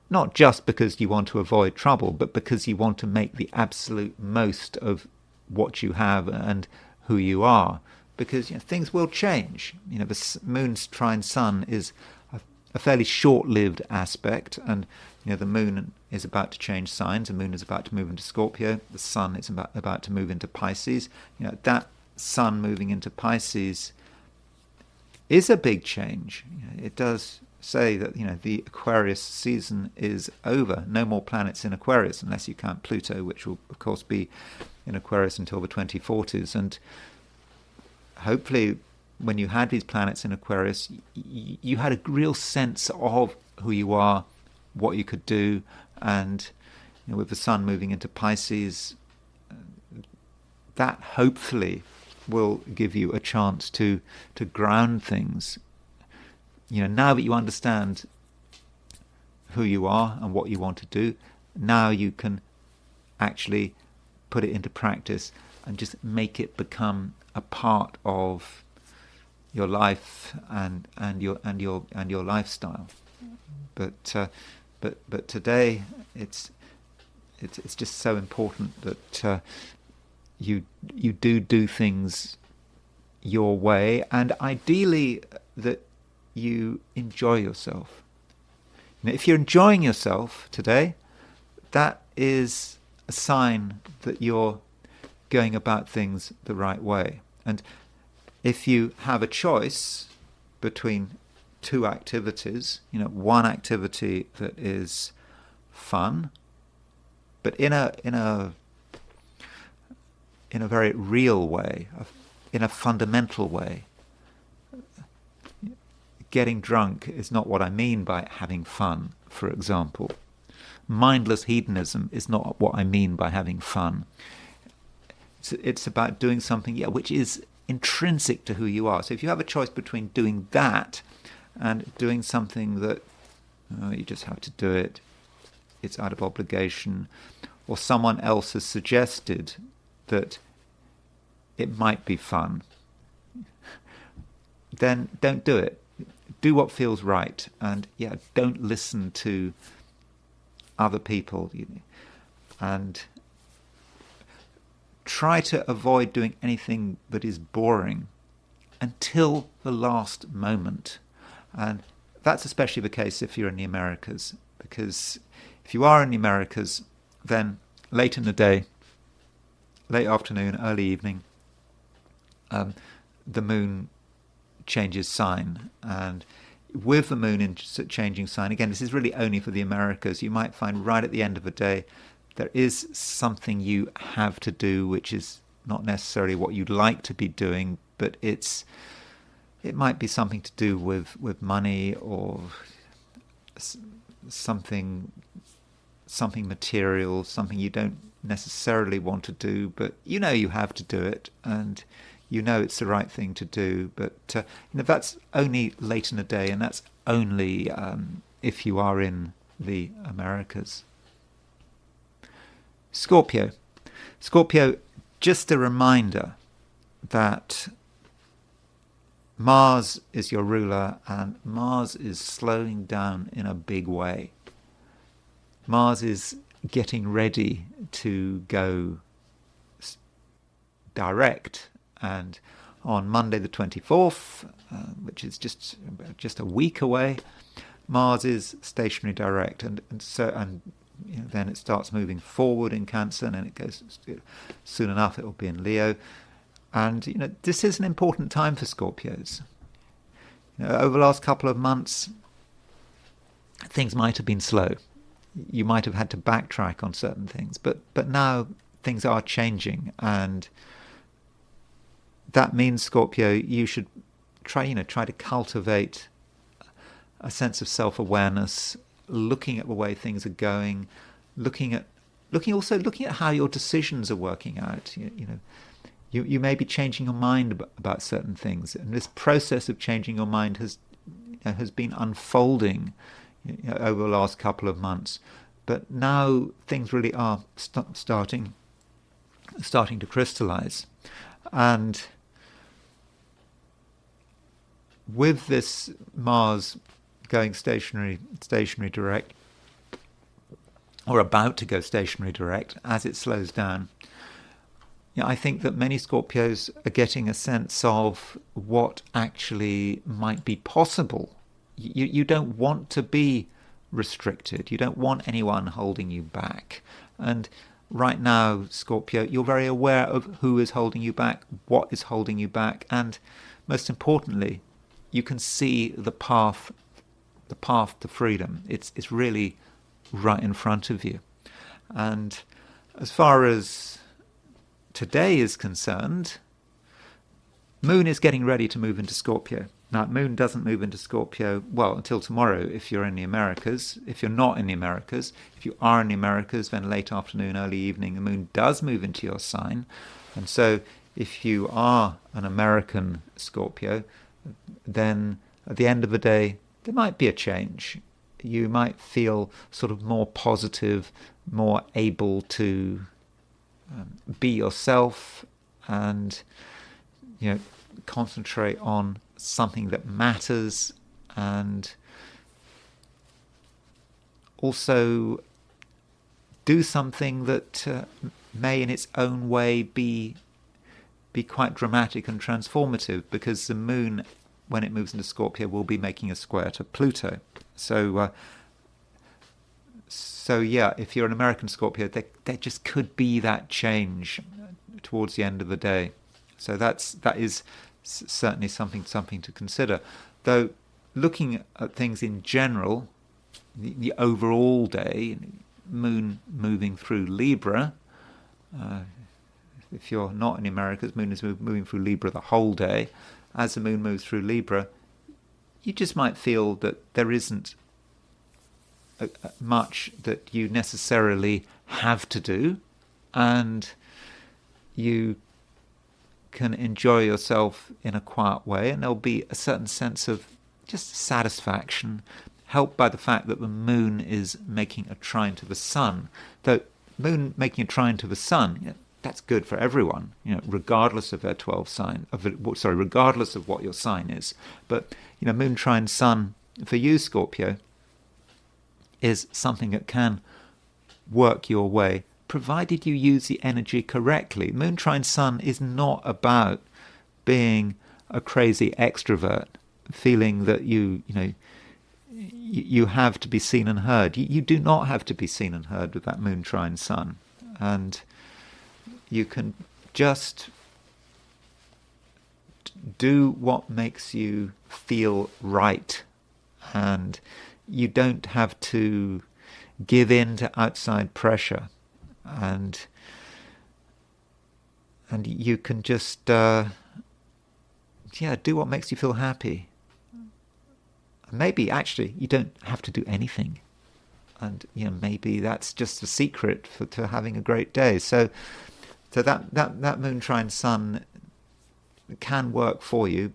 Not just because you want to avoid trouble, but because you want to make the absolute most of what you have and who you are. Because things will change. The moon's trine sun is a fairly short-lived aspect, and the moon is about to change signs. The moon is about to move into Scorpio. The sun is about to move into Pisces. That sun moving into Pisces is a big change. It does say that the Aquarius season is over. No more planets in Aquarius, unless you count Pluto, which will of course be in Aquarius until the 2040s. And hopefully, when you had these planets in Aquarius, you had a real sense of who you are, what you could do, and with the sun moving into Pisces, that hopefully will give you a chance to ground things. Now that you understand who you are and what you want to do, now you can actually put it into practice and just make it become a part of your life and your lifestyle. But today it's just so important that you do things your way, and ideally that you enjoy yourself. Now, if you're enjoying yourself today, that is a sign that you're going about things the right way. And if you have a choice between two activities, one activity that is fun, but in a very real way, in a fundamental way. Getting drunk is not what I mean by having fun, for example. Mindless hedonism is not what I mean by having fun. It's about doing something, which is intrinsic to who you are. So if you have a choice between doing that and doing something that you just have to do it, it's out of obligation, or someone else has suggested that it might be fun, then don't do it. Do what feels right, and don't listen to other people, and try to avoid doing anything that is boring until the last moment. And that's especially the case if you're in the Americas, because if you are in the Americas, then late in the day, late afternoon, early evening, the moon changes sign, and with the moon in changing sign, again, this is really only for the Americas, you might find right at the end of the day there is something you have to do which is not necessarily what you'd like to be doing, but it might be something to do with money or something material, something you don't necessarily want to do, but you have to do it, and it's the right thing to do. But that's only late in the day, and that's only if you are in the Americas. Scorpio, just a reminder that Mars is your ruler, and Mars is slowing down in a big way. Mars is getting ready to go direct, and on Monday the 24th, which is just a week away, Mars is stationary direct, and then it starts moving forward in Cancer, and then it goes, soon enough it will be in Leo. And this is an important time for Scorpios. Over the last couple of months, things might have been slow. You might have had to backtrack on certain things, but now things are changing, and that means, Scorpio, you should try to cultivate a sense of self-awareness, looking at the way things are going, looking at how your decisions are working out. You may be changing your mind about certain things, and this process of changing your mind has been unfolding over the last couple of months. But now things really are starting to crystallize, and with this Mars going stationary direct, or about to go stationary direct as it slows down, I think that many Scorpios are getting a sense of what actually might be possible. You don't want to be restricted. You don't want anyone holding you back. And right now, Scorpio, you're very aware of who is holding you back, what is holding you back, and most importantly, you can see the path to freedom. It's really right in front of you. And as far as today is concerned, Moon is getting ready to move into Scorpio. Now, Moon doesn't move into Scorpio, until tomorrow if you're in the Americas. If you're not in the Americas, if you are in the Americas, then late afternoon, early evening, the Moon does move into your sign. And so if you are an American Scorpio, then at the end of the day, there might be a change. You might feel sort of more positive, more able to be yourself, and concentrate on something that matters, and also do something that may in its own way be quite dramatic and transformative, because the moon, when it moves into Scorpio, will be making a square to Pluto. So yeah, if you're an American Scorpio, there just could be that change towards the end of the day. So that is certainly something to consider. Though looking at things in general, the overall day, moon moving through Libra. If you're not in America, moon is moving through Libra the whole day. As the moon moves through Libra, you just might feel that there isn't much that you necessarily have to do, and you can enjoy yourself in a quiet way, and there'll be a certain sense of just satisfaction, helped by the fact that the moon is making a trine to the sun. Though moon making a trine to the sun, that's good for everyone, regardless of their 12 sign. Regardless of what your sign is. But moon trine sun for you, Scorpio, is something that can work your way, provided you use the energy correctly. Moon trine sun is not about being a crazy extrovert, feeling that you have to be seen and heard. You do not have to be seen and heard with that moon trine sun. And you can just do what makes you feel right. And you don't have to give in to outside pressure. And you can just do what makes you feel happy. Maybe actually you don't have to do anything, and maybe that's just the secret to having a great day. So that moon trine sun can work for you,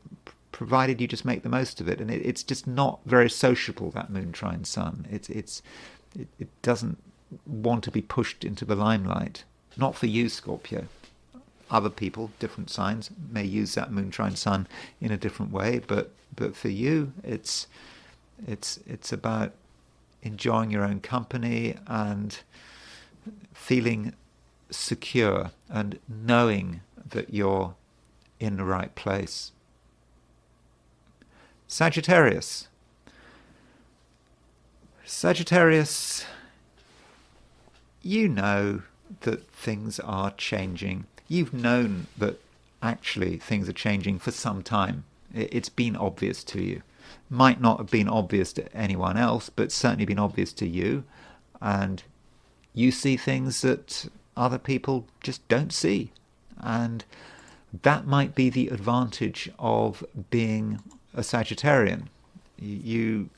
provided you just make the most of it. And it's just not very sociable, that moon trine sun. It doesn't want to be pushed into the limelight. Not for you, Scorpio. Other people, different signs, may use that moon trine sun in a different way, but for you, it's about enjoying your own company and feeling secure and knowing that you're in the right place. Sagittarius, you know that things are changing. You've known that actually things are changing for some time. It's been obvious to you. Might not have been obvious to anyone else, but certainly been obvious to you. And you see things that other people just don't see. And that might be the advantage of being a Sagittarian. You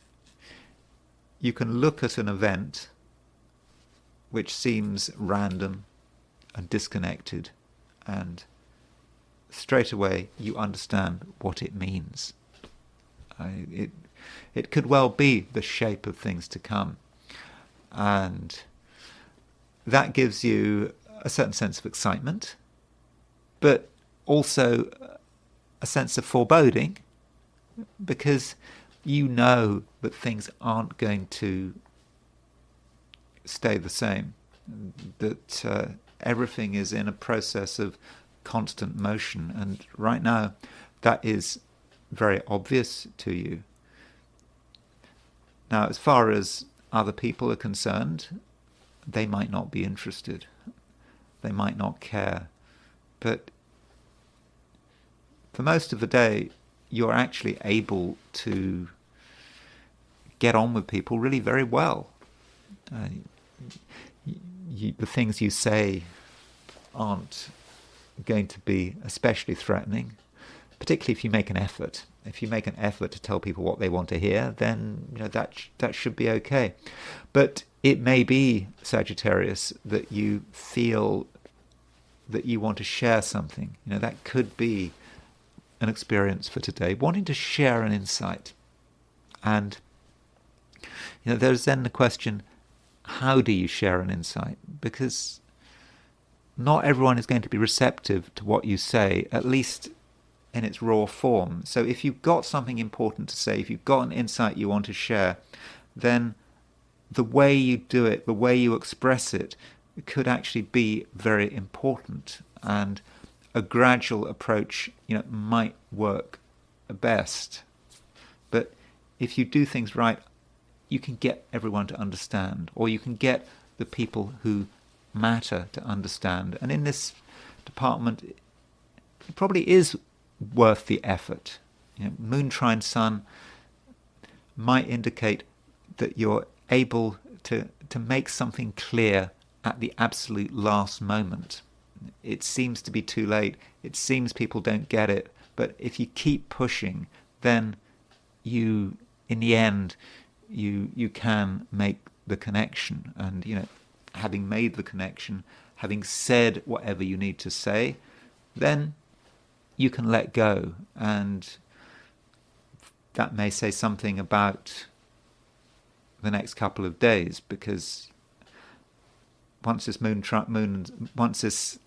can look at an event which seems random and disconnected, and straight away you understand what it means. It could well be the shape of things to come, and that gives you a certain sense of excitement, but also a sense of foreboding, because you know that things aren't going to stay the same, that everything is in a process of constant motion, and right now that is very obvious to you. Now, as far as other people are concerned, they might not be interested, they might not care, but for most of the day you're actually able to get on with people really very well. The things you say aren't going to be especially threatening, particularly if you make an effort. If you make an effort to tell people what they want to hear, then that should be okay. But it may be, Sagittarius, that you feel that you want to share something. That could be an experience for today, wanting to share an insight. And there's then the question, how do you share an insight? Because not everyone is going to be receptive to what you say, at least in its raw form. So if you've got something important to say, if you've got an insight you want to share, then the way you do it, the way you express it, could actually be very important, and a gradual approach, might work best. But if you do things right, you can get everyone to understand, or you can get the people who matter to understand. And in this department, it probably is worth the effort. Moon trine Sun might indicate that you're able to make something clear at the absolute last moment. It seems to be too late. It seems people don't get it. But if you keep pushing, then in the end, you can make the connection. And, having made the connection, having said whatever you need to say, then you can let go. And that may say something about the next couple of days, because once this once this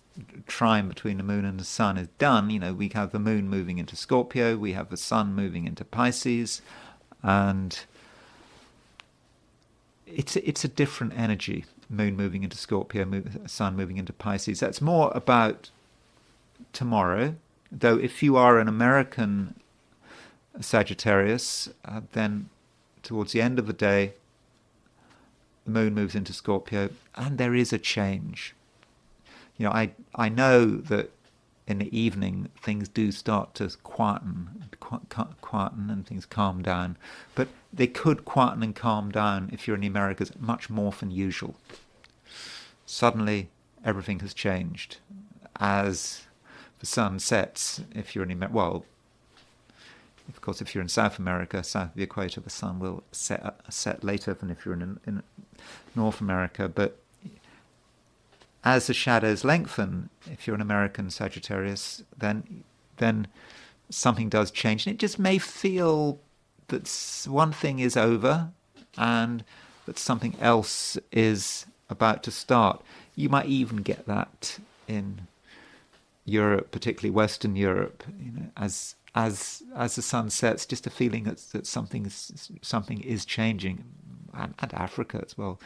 trine between the moon and the sun is done, we have the moon moving into Scorpio, we have the sun moving into Pisces, and it's a different energy. Moon moving into Scorpio, sun moving into Pisces. That's more about tomorrow. Though if you are an American Sagittarius, then towards the end of the day, the moon moves into Scorpio, and there is a change. I know that in the evening things do start to quieten and things calm down, but they could quieten and calm down if you're in the Americas much more than usual. Suddenly everything has changed as the sun sets. If you're in of course, if you're in South America, south of the equator, the sun will set later than if you're in North America. But as the shadows lengthen, if you're an American Sagittarius, then something does change. And it just may feel that one thing is over and that something else is about to start. You might even get that in Europe, particularly Western Europe, as the sun sets, just a feeling that something is changing, and Africa as well.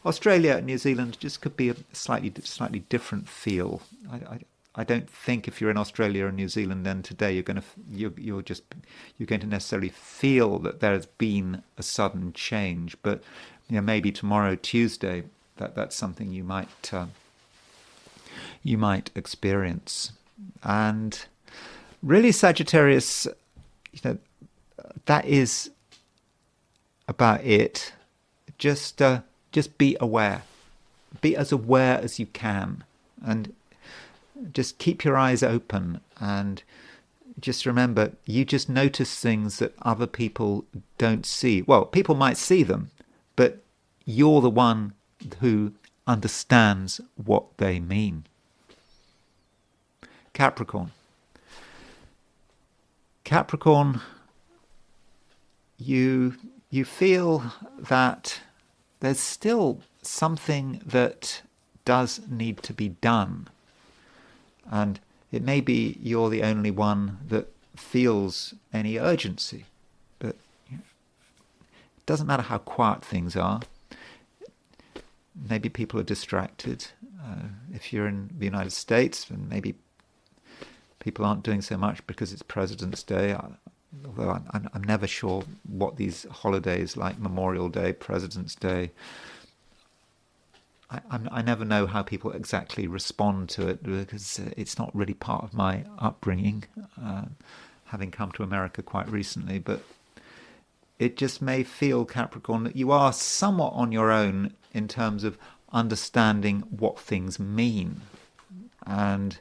Australia and New Zealand just could be a slightly different feel. I don't think if you're in Australia or New Zealand, then today you're going to necessarily feel that there has been a sudden change. But maybe tomorrow, Tuesday, that's something you might experience. And really, Sagittarius, that is about it. Just be aware. Be as aware as you can, and just keep your eyes open, and just remember, you just notice things that other people don't see. Well, people might see them, but you're the one who understands what they mean. Capricorn, you feel that there's still something that does need to be done. And it may be you're the only one that feels any urgency. But it doesn't matter how quiet things are. Maybe people are distracted. If you're in the United States, then maybe people aren't doing so much because it's President's Day. Although I'm never sure what these holidays like Memorial Day, President's Day, I never know how people exactly respond to it, because it's not really part of my upbringing, having come to America quite recently. But it just may feel, Capricorn, that you are somewhat on your own in terms of understanding what things mean. And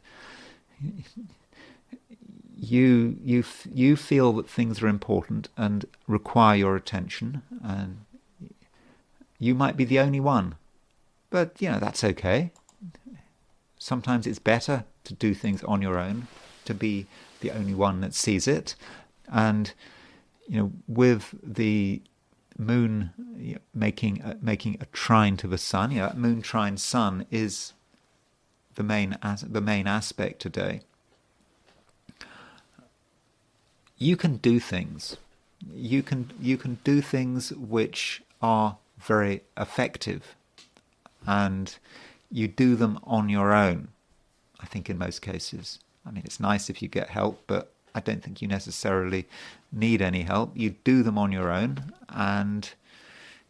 you feel that things are important and require your attention, and you might be the only one. But, that's okay. Sometimes it's better to do things on your own, to be the only one that sees it. And, with the moon making a trine to the sun, that moon trine sun is the main aspect today. You can do things. You can do things which are very effective. And you do them on your own, I think, in most cases. I mean, it's nice if you get help, but I don't think you necessarily need any help. You do them on your own, and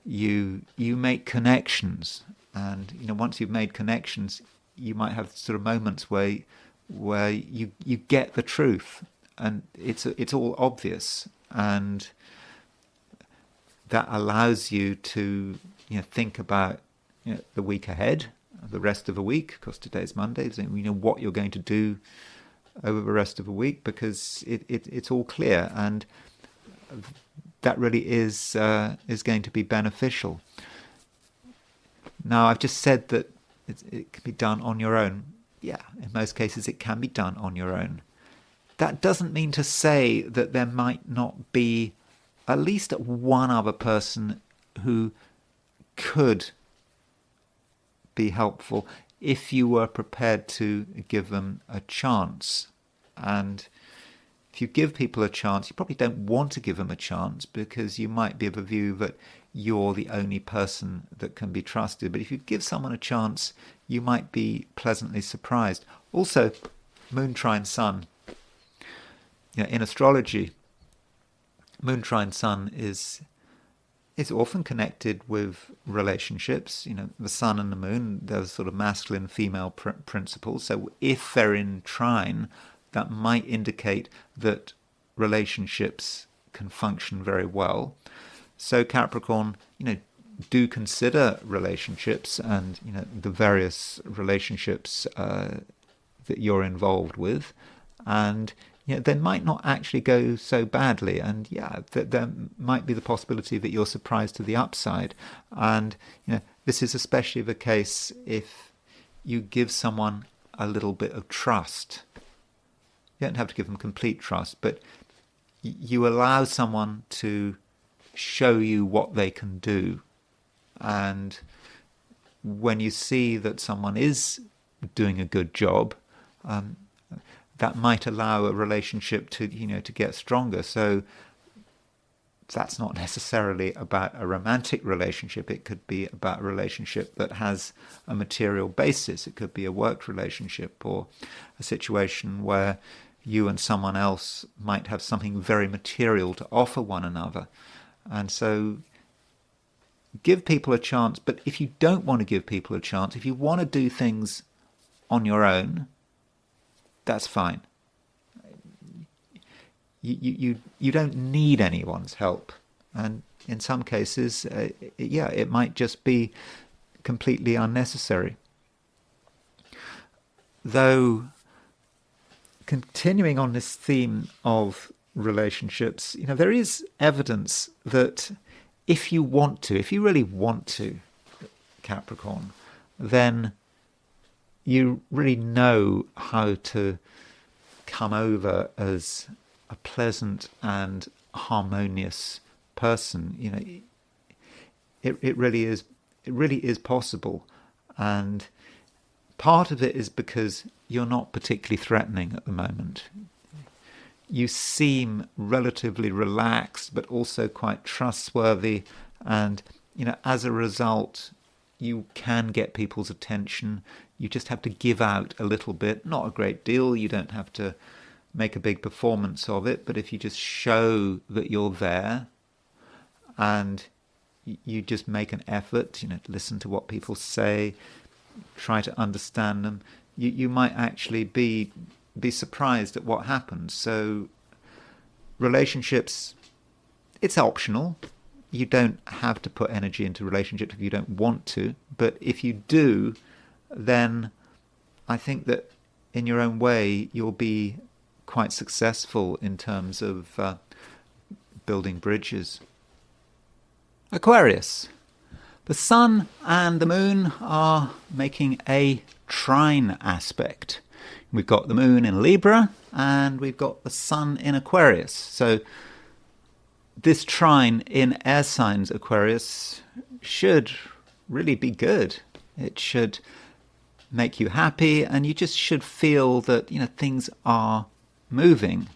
you make connections. And once you've made connections, you might have sort of moments where you get the truth, and it's all obvious, and that allows you to think about the week ahead, the rest of the week. Of course, today's Monday, so what you're going to do over the rest of the week, because it's all clear, and that really is going to be beneficial. Now, I've just said that it can be done on your own. Yeah, in most cases it can be done on your own. That doesn't mean to say that there might not be at least one other person who could be helpful if you were prepared to give them a chance. And if you give people a chance, you probably don't want to give them a chance, because you might be of a view that you're the only person that can be trusted. But if you give someone a chance, you might be pleasantly surprised. Also, Moon trine Sun. In astrology, Moon trine Sun is often connected with relationships. The Sun and the Moon, those sort of masculine-female principles. So if they're in trine, that might indicate that relationships can function very well. So Capricorn, do consider relationships and the various relationships that you're involved with, and they might not actually go so badly, and there might be the possibility that you're surprised to the upside. And this is especially the case if you give someone a little bit of trust. You don't have to give them complete trust, but you allow someone to show you what they can do. And when you see that someone is doing a good job, that might allow a relationship to get stronger. So that's not necessarily about a romantic relationship. It could be about a relationship that has a material basis. It could be a work relationship, or a situation where you and someone else might have something very material to offer one another. And so give people a chance. But if you don't want to give people a chance, if you want to do things on your own, that's fine. You don't need anyone's help. And in some cases, it might just be completely unnecessary. Though, continuing on this theme of relationships, there is evidence that if you really want to, Capricorn, then you really know how to come over as a pleasant and harmonious person. It really is possible, and part of it is because you're not particularly threatening at the moment. You seem relatively relaxed, but also quite trustworthy, and as a result, you can get people's attention. You just have to give out a little bit, not a great deal. You don't have to make a big performance of it, but if you just show that you're there, and you just make an effort, to listen to what people say, try to understand them, you might actually be surprised at what happens. So relationships, it's optional. You don't have to put energy into relationships if you don't want to. But if you do, then I think that in your own way, you'll be quite successful in terms of building bridges. Aquarius. The Sun and the Moon are making a trine aspect. We've got the Moon in Libra, and we've got the Sun in Aquarius. So this trine in air signs Aquarius should really be good. It should make you happy, and you just should feel that things are moving.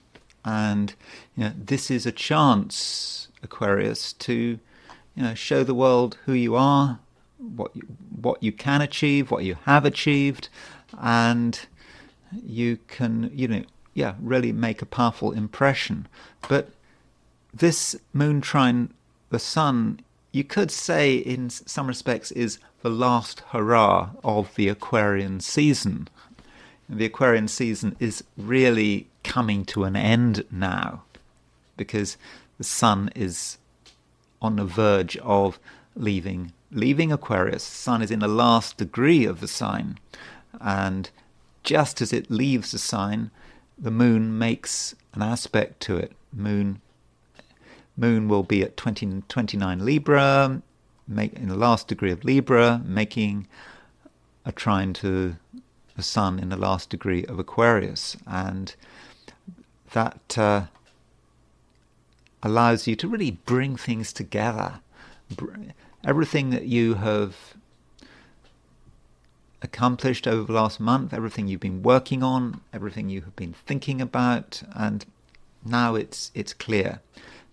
And this is a chance, Aquarius, to show the world who you are, what you can achieve, what you have achieved, and you can, really make a powerful impression. But this moon trine the sun, you could say in some respects, is the last hurrah of the Aquarian season. The Aquarian season is really coming to an end now, because the sun is on the verge of leaving Aquarius. The sun is in the last degree of the sign, and just as it leaves the sign, the moon makes an aspect to it. Moon will be at 29 Libra, in the last degree of Libra, making a trine to the sun in the last degree of Aquarius, and that allows you to really bring things together. Everything that you have accomplished over the last month, everything you've been working on, everything you have been thinking about, and now it's clear.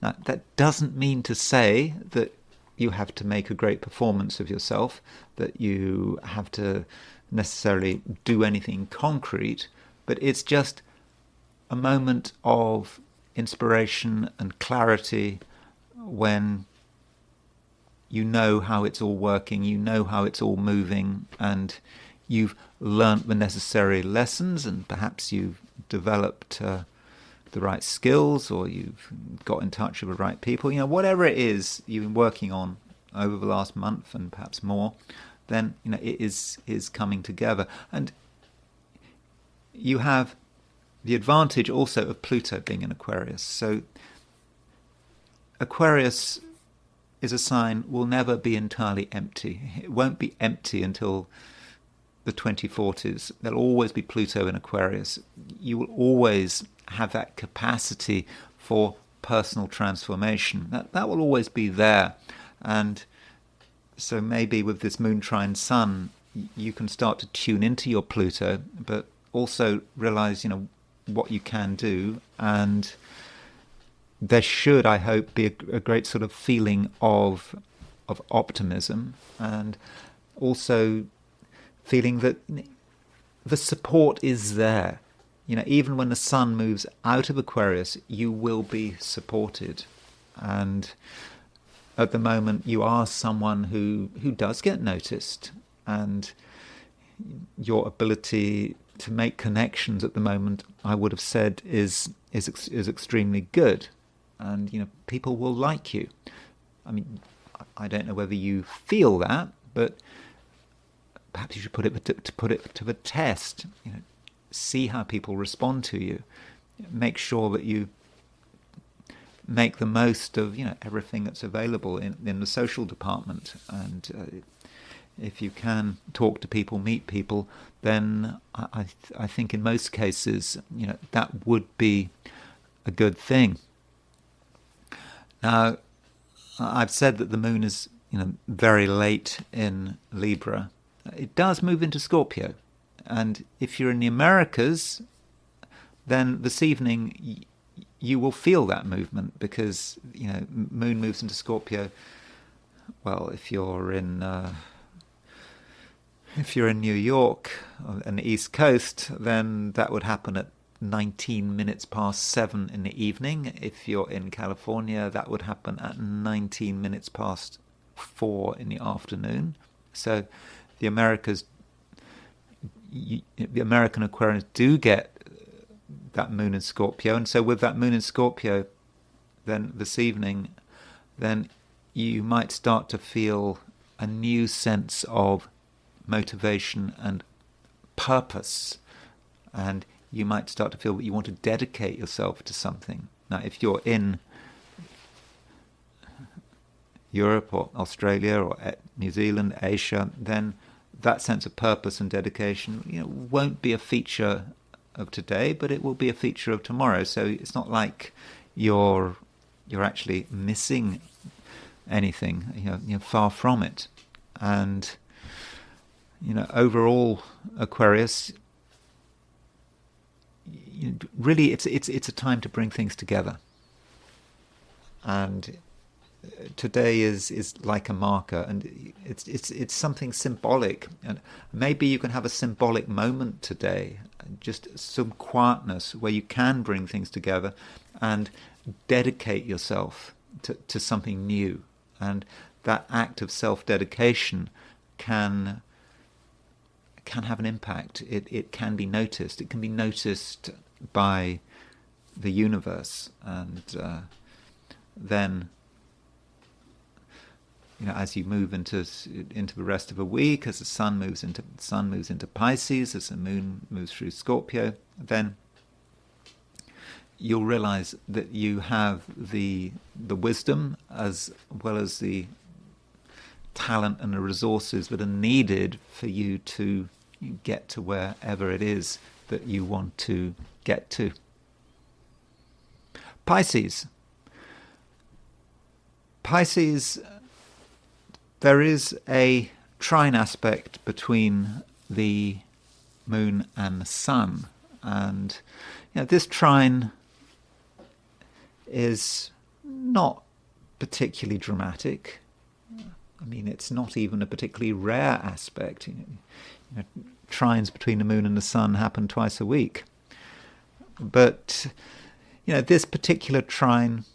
Now, that doesn't mean to say that you have to make a great performance of yourself, that you have to necessarily do anything concrete, but it's just a moment of inspiration and clarity when you know how it's all working, you know how it's all moving, and you've learnt the necessary lessons, and perhaps you've developed the right skills, or you've got in touch with the right people. Whatever it is you've been working on over the last month and perhaps more, then it is coming together. And you have the advantage also of Pluto being in Aquarius. So Aquarius is a sign will never be entirely empty. It won't be empty until the 2040s. There'll always be Pluto in Aquarius. You will always have that capacity for personal transformation. That will always be there. And so maybe with this moon trine sun, you can start to tune into your Pluto, but also realize, what you can do. And there should, I hope, be a great sort of feeling of optimism, and also feeling that the support is there. Even when the sun moves out of Aquarius, you will be supported. And at the moment, you are someone who does get noticed, and your ability to make connections at the moment, I would have said, is extremely good. And people will like you. I mean, I don't know whether you feel that, but perhaps you should put it to the test. See how people respond to you. Make sure that you make the most of everything that's available in the social department. And if you can talk to people, meet people, then I think in most cases that would be a good thing. Now, I've said that the moon is very late in Libra. It does move into Scorpio, and if you're in the Americas, then this evening you will feel that movement, because moon moves into Scorpio. Well, if you're in New York on the East Coast, then that would happen at 19 minutes past 7 in the evening. If you're in California, that would happen at 19 minutes past 4 in the afternoon. So the American Aquarians do get that moon in Scorpio, and so with that moon in Scorpio, then this evening, then you might start to feel a new sense of motivation and purpose, and you might start to feel that you want to dedicate yourself to something. Now, if you're in Europe or Australia or New Zealand, Asia, then that sense of purpose and dedication, won't be a feature of today, but it will be a feature of tomorrow. So it's not like you're actually missing anything. You're far from it. And overall, Aquarius, really, it's a time to bring things together. And today is like a marker, and it's something symbolic, and maybe you can have a symbolic moment today, just some quietness where you can bring things together and dedicate yourself to something new, and that act of self-dedication can have an impact. It can be noticed. It can be noticed by the universe, and then, as you move into the rest of a week, as the sun moves into Pisces, as the moon moves through Scorpio, then you'll realize that you have the wisdom as well as the talent and the resources that are needed for you to get to wherever it is that you want to get to. Pisces, there is a trine aspect between the moon and the sun, and this trine is not particularly dramatic. I mean, it's not even a particularly rare aspect. Trines between the moon and the sun happen twice a week. But, this particular trine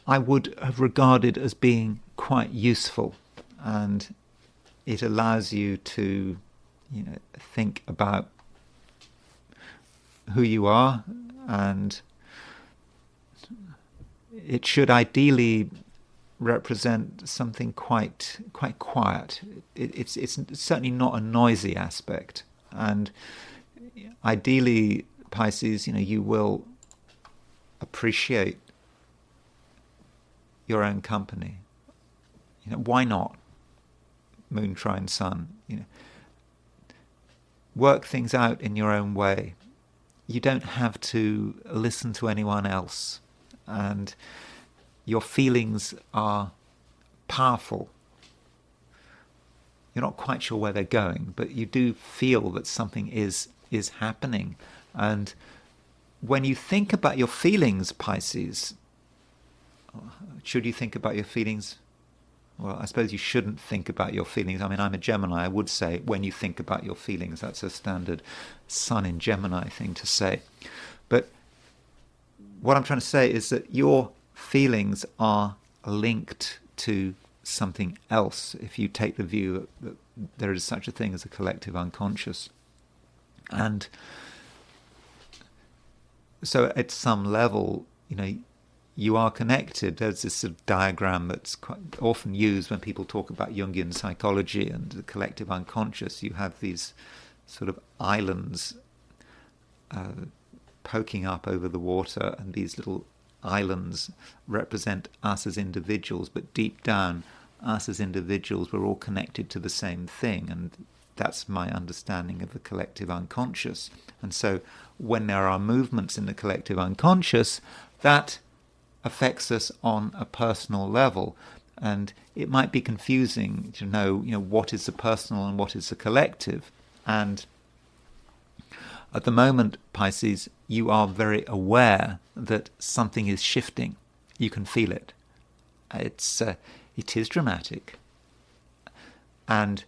I would have regarded as being quite useful, and it allows you to, think about who you are, and it should ideally represent something quite quiet. It's certainly not a noisy aspect, and ideally, Pisces, you will appreciate your own company. Why not? Moon trine sun. Work things out in your own way. You don't have to listen to anyone else, and your feelings are powerful. You're not quite sure where they're going, but you do feel that something is happening. And when you think about your feelings, Pisces, should you think about your feelings? Well, I suppose you shouldn't think about your feelings. I mean, I'm a Gemini. I would say when you think about your feelings. That's a standard Sun in Gemini thing to say. But what I'm trying to say is that your feelings are linked to something else if you take the view that there is such a thing as a collective unconscious. And so at some level, you are connected. There's this sort of diagram that's quite often used when people talk about Jungian psychology and the collective unconscious. You have these sort of islands poking up over the water, and these little islands represent us as individuals, but deep down, us as individuals, we're all connected to the same thing, and that's my understanding of the collective unconscious. And so when there are movements in the collective unconscious, that affects us on a personal level, and it might be confusing to know, what is the personal and what is the collective. And at the moment, Pisces, you are very aware that something is shifting. You can feel it. It is dramatic, and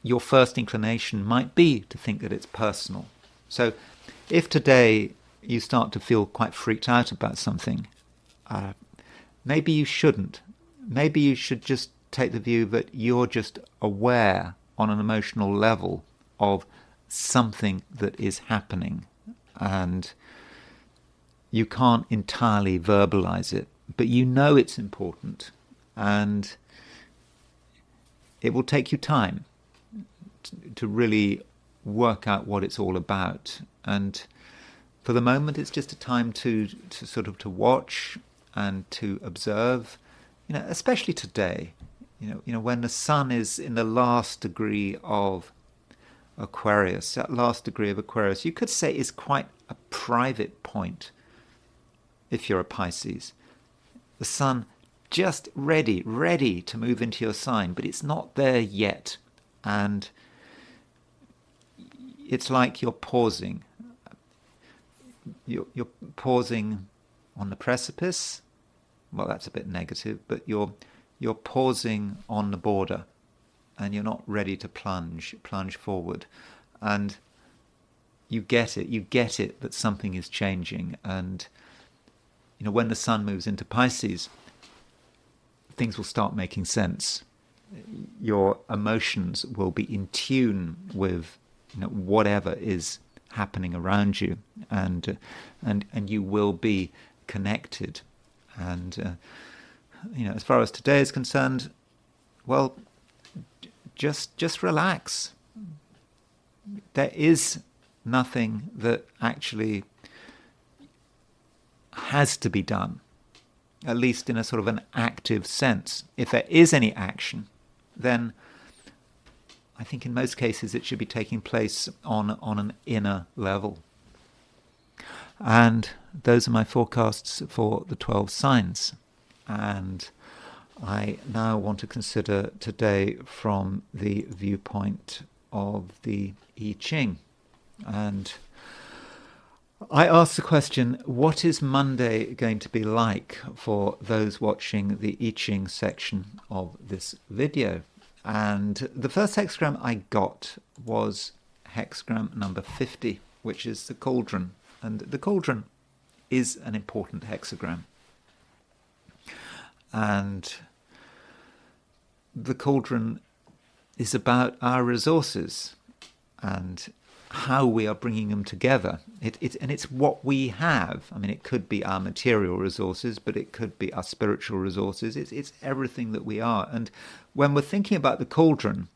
your first inclination might be to think that it's personal. So, if today you start to feel quite freaked out about something, maybe you shouldn't. Maybe you should just take the view that you're just aware on an emotional level of something that is happening, and you can't entirely verbalize it, but it's important, and it will take you time to really work out what it's all about. And for the moment, it's just a time to watch and to observe, especially today, when the sun is in the last degree of Aquarius. That last degree of Aquarius, you could say, is quite a private point if you're a Pisces. The sun just ready to move into your sign, but it's not there yet. And it's like you're pausing. You're pausing on the precipice, well, that's a bit negative, but you're pausing on the border, and you're not ready to plunge forward, and you get it that something is changing. And when the sun moves into Pisces, things will start making sense. Your emotions will be in tune with whatever is happening around you, and you will be connected. And as far as today is concerned, well, just relax. There is nothing that actually has to be done, at least in a sort of an active sense. If there is any action, then I think in most cases it should be taking place on an inner level. And those are my forecasts for the 12 signs. And I now want to consider today from the viewpoint of the I Ching. And I asked the question, what is Monday going to be like for those watching the I Ching section of this video? And the first hexagram I got was hexagram number 50, which is the cauldron. And the cauldron is an important hexagram. And the cauldron is about our resources and how we are bringing them together. It's what we have. I mean, it could be our material resources, but it could be our spiritual resources. It's everything that we are. And when we're thinking about the cauldron,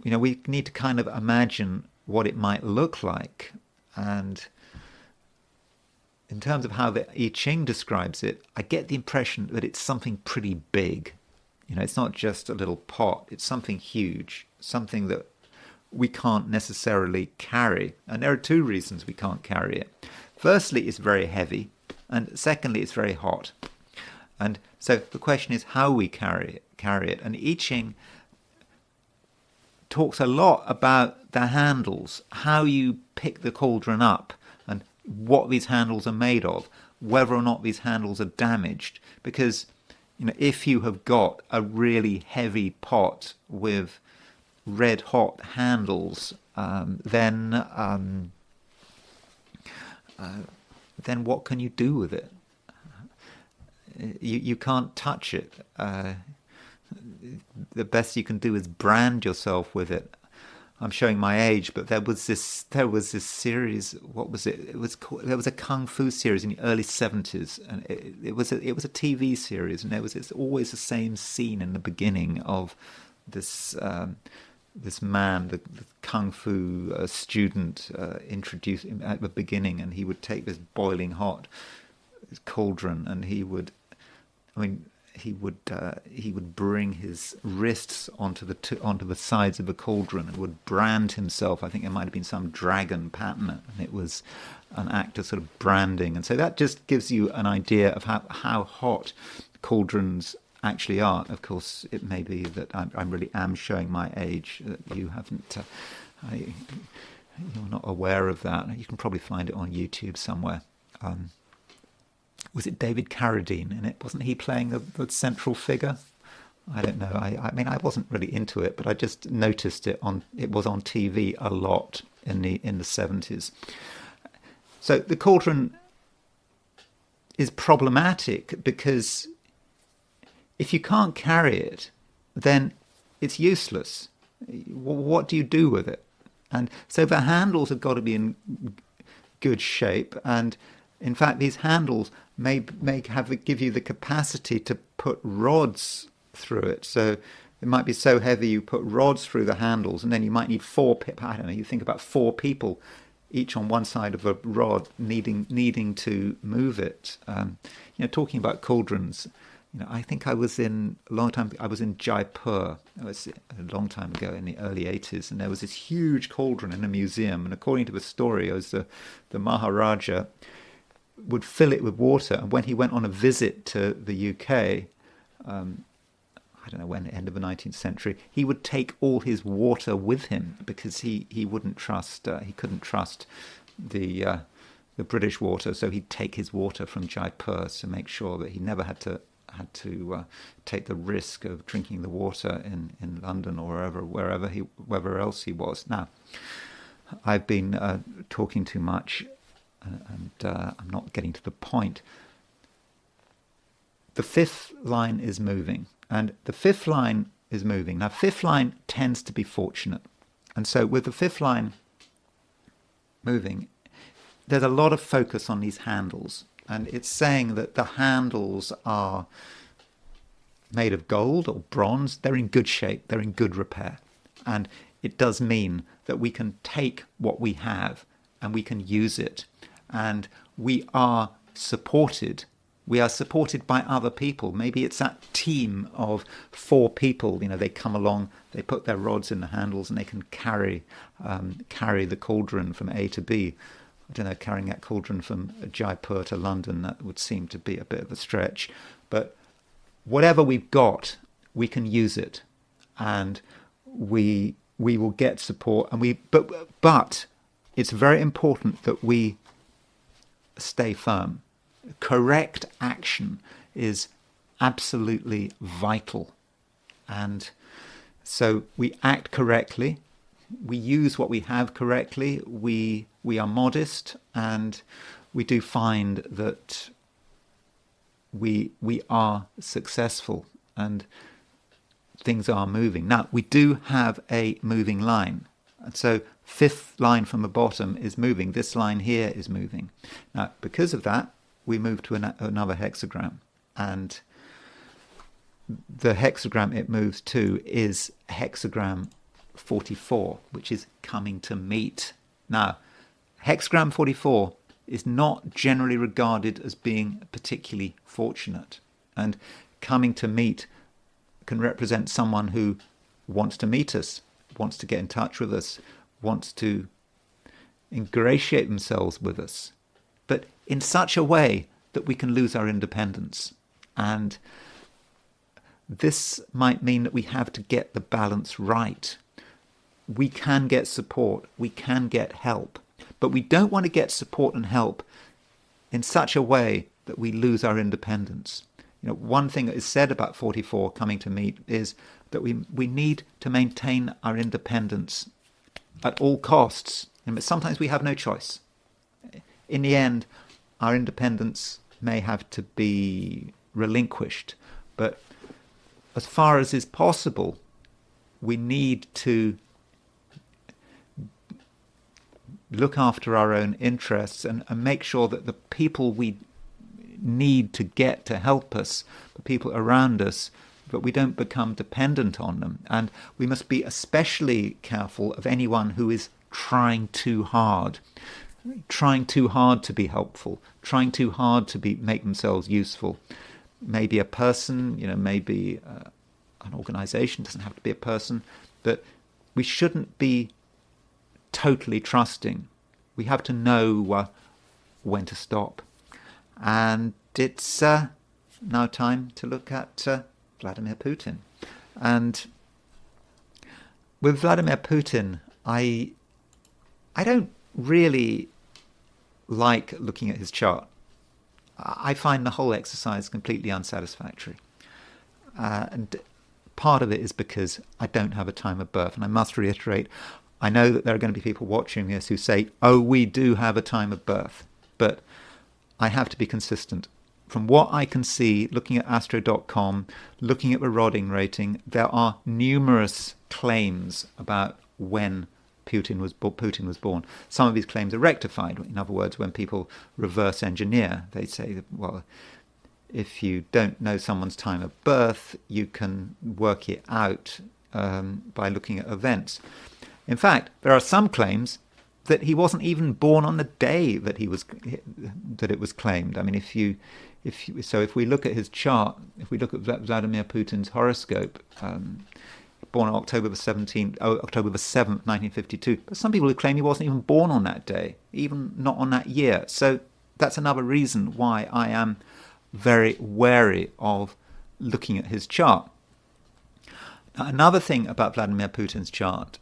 we need to kind of imagine what it might look like. And in terms of how the I Ching describes it, I get the impression that it's something pretty big. It's not just a little pot. It's something huge, something that we can't necessarily carry. And there are two reasons we can't carry it. Firstly, it's very heavy. And secondly, it's very hot. And so the question is how we carry it. And I Ching talks a lot about the handles, how you pick the cauldron up, and what these handles are made of, whether or not these handles are damaged. Because, if you have got a really heavy pot with red hot handles, then what can you do with it? You can't touch it. The best you can do is brand yourself with it. I'm showing my age, but there was this series. What was it? There was a kung fu series in the early 70s, and it was a TV series, and it's always the same scene in the beginning of this man, the kung fu student, introduced him at the beginning, and he would take this boiling hot cauldron, and he would bring his wrists onto the sides of the cauldron and would brand himself. I think there might have been some dragon pattern, and it was an act of sort of branding. And so that just gives you an idea of how hot cauldrons actually are. Of course, it may be that I really am showing my age, that you haven't, you're not aware of that. You can probably find it on YouTube somewhere. Was it David Carradine in it? Wasn't he playing the central figure? I don't know. I mean, I wasn't really into it, but I just noticed it was on TV a lot in the 70s. So the cauldron is problematic because if you can't carry it, then it's useless. What do you do with it? And so the handles have got to be in good shape, and in fact, these handles may give you the capacity to put rods through it. So it might be so heavy you put rods through the handles, and then you might need I don't know. You think about 4 people, each on one side of a rod, needing to move it. Talking about cauldrons. I think I was in Jaipur. It was a long time ago, in the early 80s, and there was this huge cauldron in a museum. And according to the story, it was the Maharaja would fill it with water, and when he went on a visit to the UK, I don't know when, end of the 19th century, he would take all his water with him because he couldn't trust the the British water, so he'd take his water from Jaipur to make sure that he never had to take the risk of drinking the water in London or wherever else he was. Now, I've been talking too much, and I'm not getting to the point. The fifth line is moving, and the fifth line is moving. Now, fifth line tends to be fortunate, and so with the fifth line moving, there's a lot of focus on these handles. And it's saying that the handles are made of gold or bronze. They're in good shape. They're in good repair. And it does mean that we can take what we have and we can use it. And we are supported. We are supported by other people. Maybe it's that team of 4 people. They come along, they put their rods in the handles, and they can carry the cauldron from A to B. I don't know, carrying that cauldron from Jaipur to London, that would seem to be a bit of a stretch. But whatever we've got, we can use it, and we will get support. And but it's very important that we stay firm. Correct action is absolutely vital, and so we act correctly. We use what we have correctly. We are modest, and we do find that we are successful, and things are moving. Now, we do have a moving line. And so fifth line from the bottom is moving. This line here is moving. Now, because of that, we move to another hexagram. And the hexagram it moves to is hexagram 44, which is coming to meet. Now, hexagram 44 is not generally regarded as being particularly fortunate. And coming to meet can represent someone who wants to meet us, wants to get in touch with us, wants to ingratiate themselves with us, but in such a way that we can lose our independence. And this might mean that we have to get the balance right. We can get support, we can get help, but we don't want to get support and help in such a way that we lose our independence. One thing that is said about 44 coming to meet is that we need to maintain our independence at all costs. But sometimes we have no choice. In the end, our independence may have to be relinquished. But as far as is possible, we need to look after our own interests and make sure that the people we need to get to help us, the people around us, but we don't become dependent on them. And we must be especially careful of anyone who is trying too hard to be helpful, trying too hard to make themselves useful. Maybe a person, maybe an organization, doesn't have to be a person, but we shouldn't be totally trusting. We have to know when to stop. And it's now time to look at Vladimir Putin. And with Vladimir Putin, I don't really like looking at his chart. I find the whole exercise completely unsatisfactory. And part of it is because I don't have a time of birth. And I must reiterate, I know that there are going to be people watching this who say, oh, we do have a time of birth. But I have to be consistent. From what I can see, looking at astro.com, looking at the Rodding rating, there are numerous claims about when Putin was born. Some of these claims are rectified. In other words, when people reverse engineer, they say, well, if you don't know someone's time of birth, you can work it out by looking at events. In fact, there are some claims that he wasn't even born on the day that it was claimed. I mean, if we look at his chart, if we look at Vladimir Putin's horoscope, born on October the 7th, 1952. But some people who claim he wasn't even born on that day, even not on that year. So that's another reason why I am very wary of looking at his chart. Now, another thing about Vladimir Putin's chart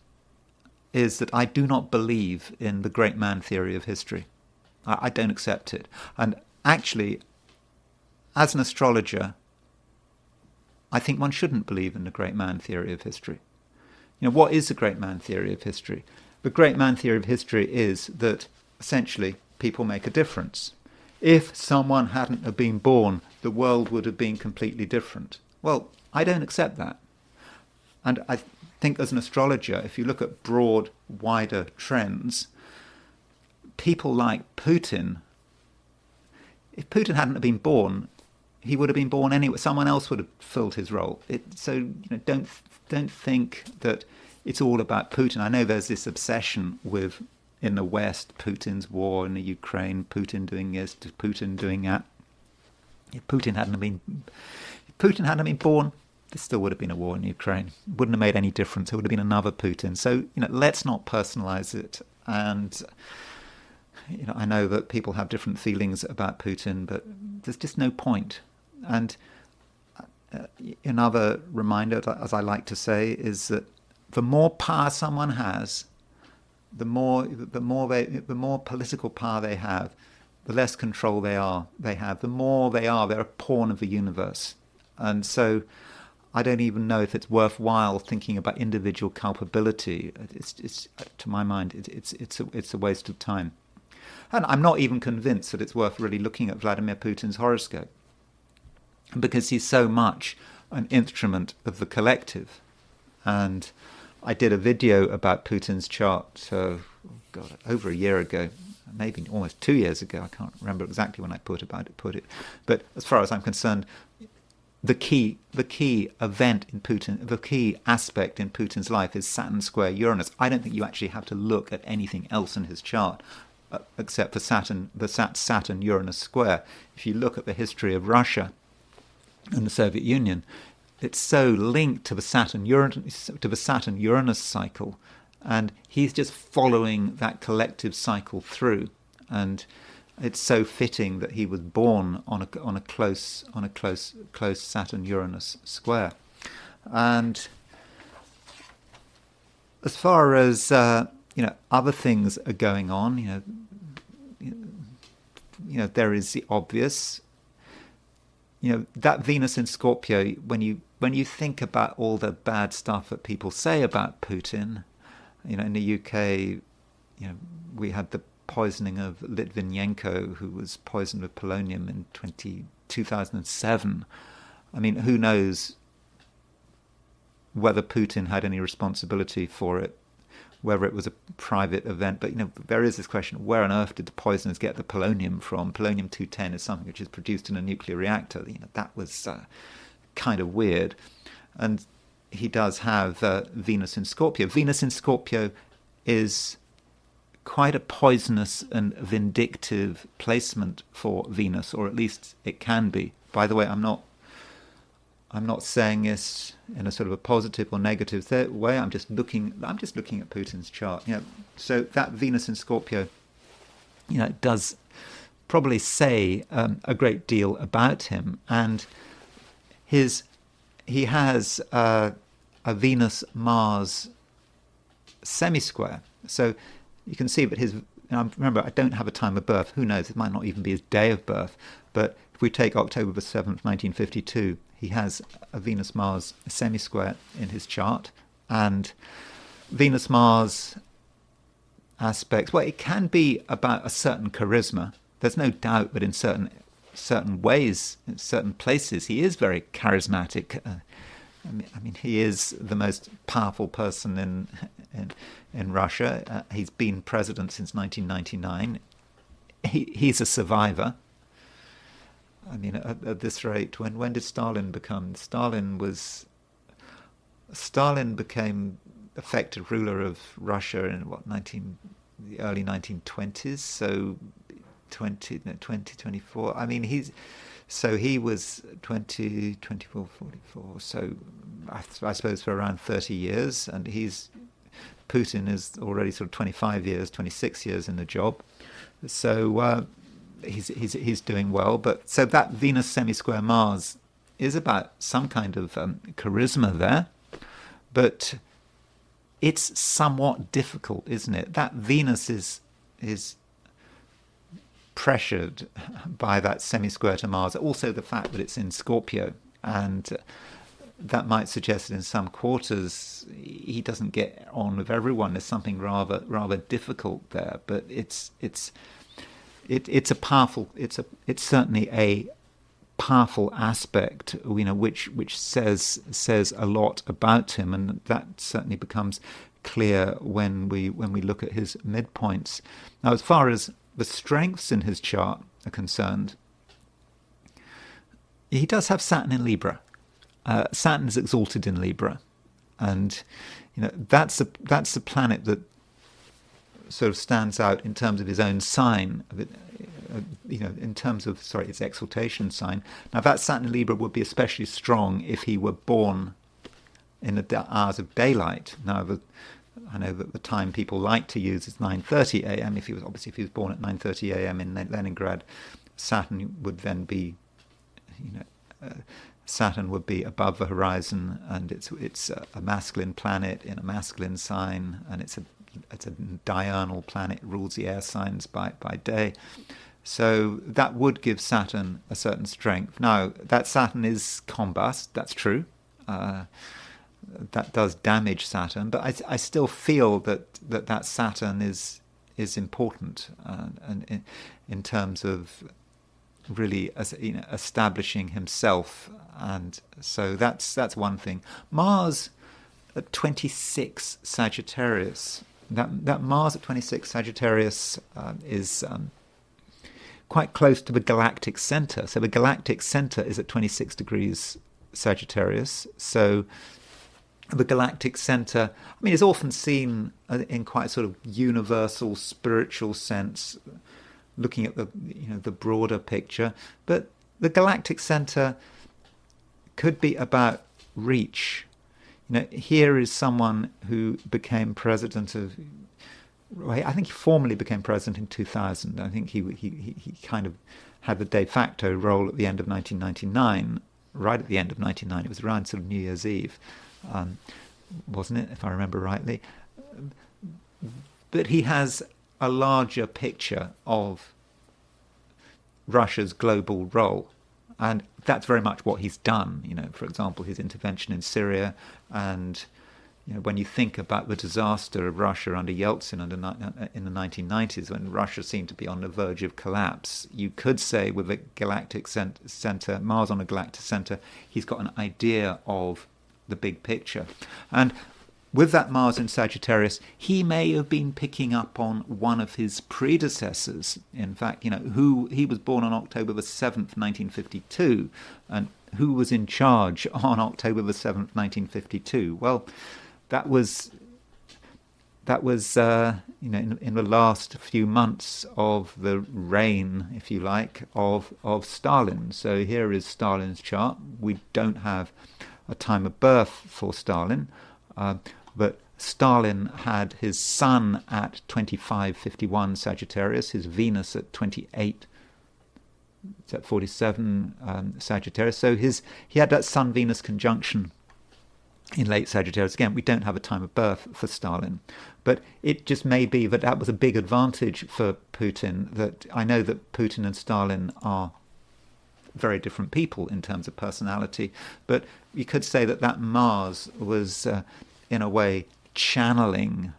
is that I do not believe in the great man theory of history. I don't accept it. And actually, as an astrologer, I think one shouldn't believe in the great man theory of history. What is the great man theory of history? The great man theory of history is that essentially people make a difference. If someone hadn't have been born, the world would have been completely different. Well, I don't accept that. And I think as an astrologer, if you look at broad, wider trends, people like Putin, if Putin hadn't have been born, he would have been born anyway. Someone else would have filled his role. Don't think that it's all about Putin. I know there's this obsession with, in the West, Putin's war in the Ukraine, Putin doing this, Putin doing that. If Putin hadn't been born, there still would have been a war in Ukraine. It wouldn't have made any difference. It would have been another Putin. So, let's not personalize it. And I know that people have different feelings about Putin, but there's just no point. And another reminder, as I like to say, is that the more power someone has, the more political power they have, the less control they have. The more they're a pawn of the universe. And so I don't even know if it's worthwhile thinking about individual culpability. It's to my mind, it's a waste of time. And I'm not even convinced that it's worth really looking at Vladimir Putin's horoscope, because he's so much an instrument of the collective. And I did a video about Putin's chart, over a year ago, maybe almost 2 years ago. I can't remember exactly when I put it. But as far as I'm concerned, the key event in Putin, the key aspect in Putin's life is Saturn square Uranus. I don't think you actually have to look at anything else in his chart except for Saturn Uranus square. If you look at the history of Russia and the Soviet Union, it's so linked to the Saturn Uranus cycle, and he's just following that collective cycle through. And it's so fitting that he was born on a close Saturn Uranus square. And as far as other things are going on, there is the obvious. That Venus in Scorpio, when you think about all the bad stuff that people say about Putin, in the UK, we had the poisoning of Litvinenko, who was poisoned with polonium in 2007. I mean, who knows whether Putin had any responsibility for it, whether it was a private event. But, there is this question, where on earth did the poisoners get the polonium from? Polonium-210 is something which is produced in a nuclear reactor. That was kind of weird. And he does have Venus in Scorpio. Venus in Scorpio is quite a poisonous and vindictive placement for Venus, or at least it can be. By the way, I'm not saying this in a sort of a positive or negative way. I'm just looking at Putin's chart. So that Venus in Scorpio, does probably say a great deal about him. And he has a Venus-Mars semi-square. So you can see that remember, I don't have a time of birth. Who knows? It might not even be his day of birth. But if we take October the 7th, 1952, he has a Venus-Mars semi-square in his chart. And Venus-Mars aspects, well, it can be about a certain charisma. There's no doubt that in certain ways, in certain places, he is very charismatic. I mean, he is the most powerful person in Russia. He's been president since 1999. He's a survivor. I mean, at this rate, when did Stalin become? Stalin became effective ruler of Russia in the early 1920s. So 2024. I mean, he was 20, 24, 44. So I suppose for around 30 years, and Putin is already sort of 25 years, 26 years in the job. So he's doing well. But so that Venus semi-square Mars is about some kind of charisma there, but it's somewhat difficult, isn't it? That Venus is pressured by that semi-square to Mars. Also the fact that it's in Scorpio, and that might suggest that in some quarters he doesn't get on with everyone. There's something rather difficult there. But it's certainly a powerful aspect, which says a lot about him, and that certainly becomes clear when we look at his midpoints. Now, as far as the strengths in his chart are concerned, he does have Saturn in Libra. Saturn is exalted in Libra, and that's the planet that sort of stands out in terms of his own sign. In terms of its exaltation sign. Now, that Saturn in Libra would be especially strong if he were born in the hours of daylight. Now, I know that the time people like to use is 9:30 a.m. If he was born at 9:30 a.m. in Leningrad, Saturn would then be, Saturn would be above the horizon, and it's a masculine planet in a masculine sign, and it's a diurnal planet. It rules the air signs by day. So that would give Saturn a certain strength. Now, that Saturn is combust, that's true. That does damage Saturn, but I still feel that Saturn is important, and in terms of really establishing himself. And so that's one thing. Mars at 26 Sagittarius. That Mars at 26 Sagittarius is quite close to the galactic center. So the galactic center is at 26 degrees Sagittarius. So the galactic center, is often seen in quite a sort of universal spiritual sense, looking at the broader picture. But the galactic center could be about reach. Here is someone who became president of. I think he formally became president in 2000. I think he kind of had the de facto role at the end of 1999, right at the end of 1999. It was around sort of New Year's Eve, wasn't it, if I remember rightly? But he has a larger picture of Russia's global role, and that's very much what he's done. For example, his intervention in Syria, and when you think about the disaster of Russia under Yeltsin in the 1990s, when Russia seemed to be on the verge of collapse, you could say with the galactic center, Mars on a galactic center, he's got an idea of the big picture. And with that Mars in Sagittarius, he may have been picking up on one of his predecessors. In fact, who he was born on October the 7th, 1952, and who was in charge on October the 7th, 1952. Well, that was in the last few months of the reign, if you like, of Stalin. So here is Stalin's chart. We don't have a time of birth for Stalin, but Stalin had his Sun at 2551 Sagittarius, his Venus at 28. It's at 47 Sagittarius. So he had that Sun-Venus conjunction in late Sagittarius. Again, we don't have a time of birth for Stalin, but it just may be that was a big advantage for Putin. That I know that Putin and Stalin are very different people in terms of personality, but you could say that Mars was, in a way, channeling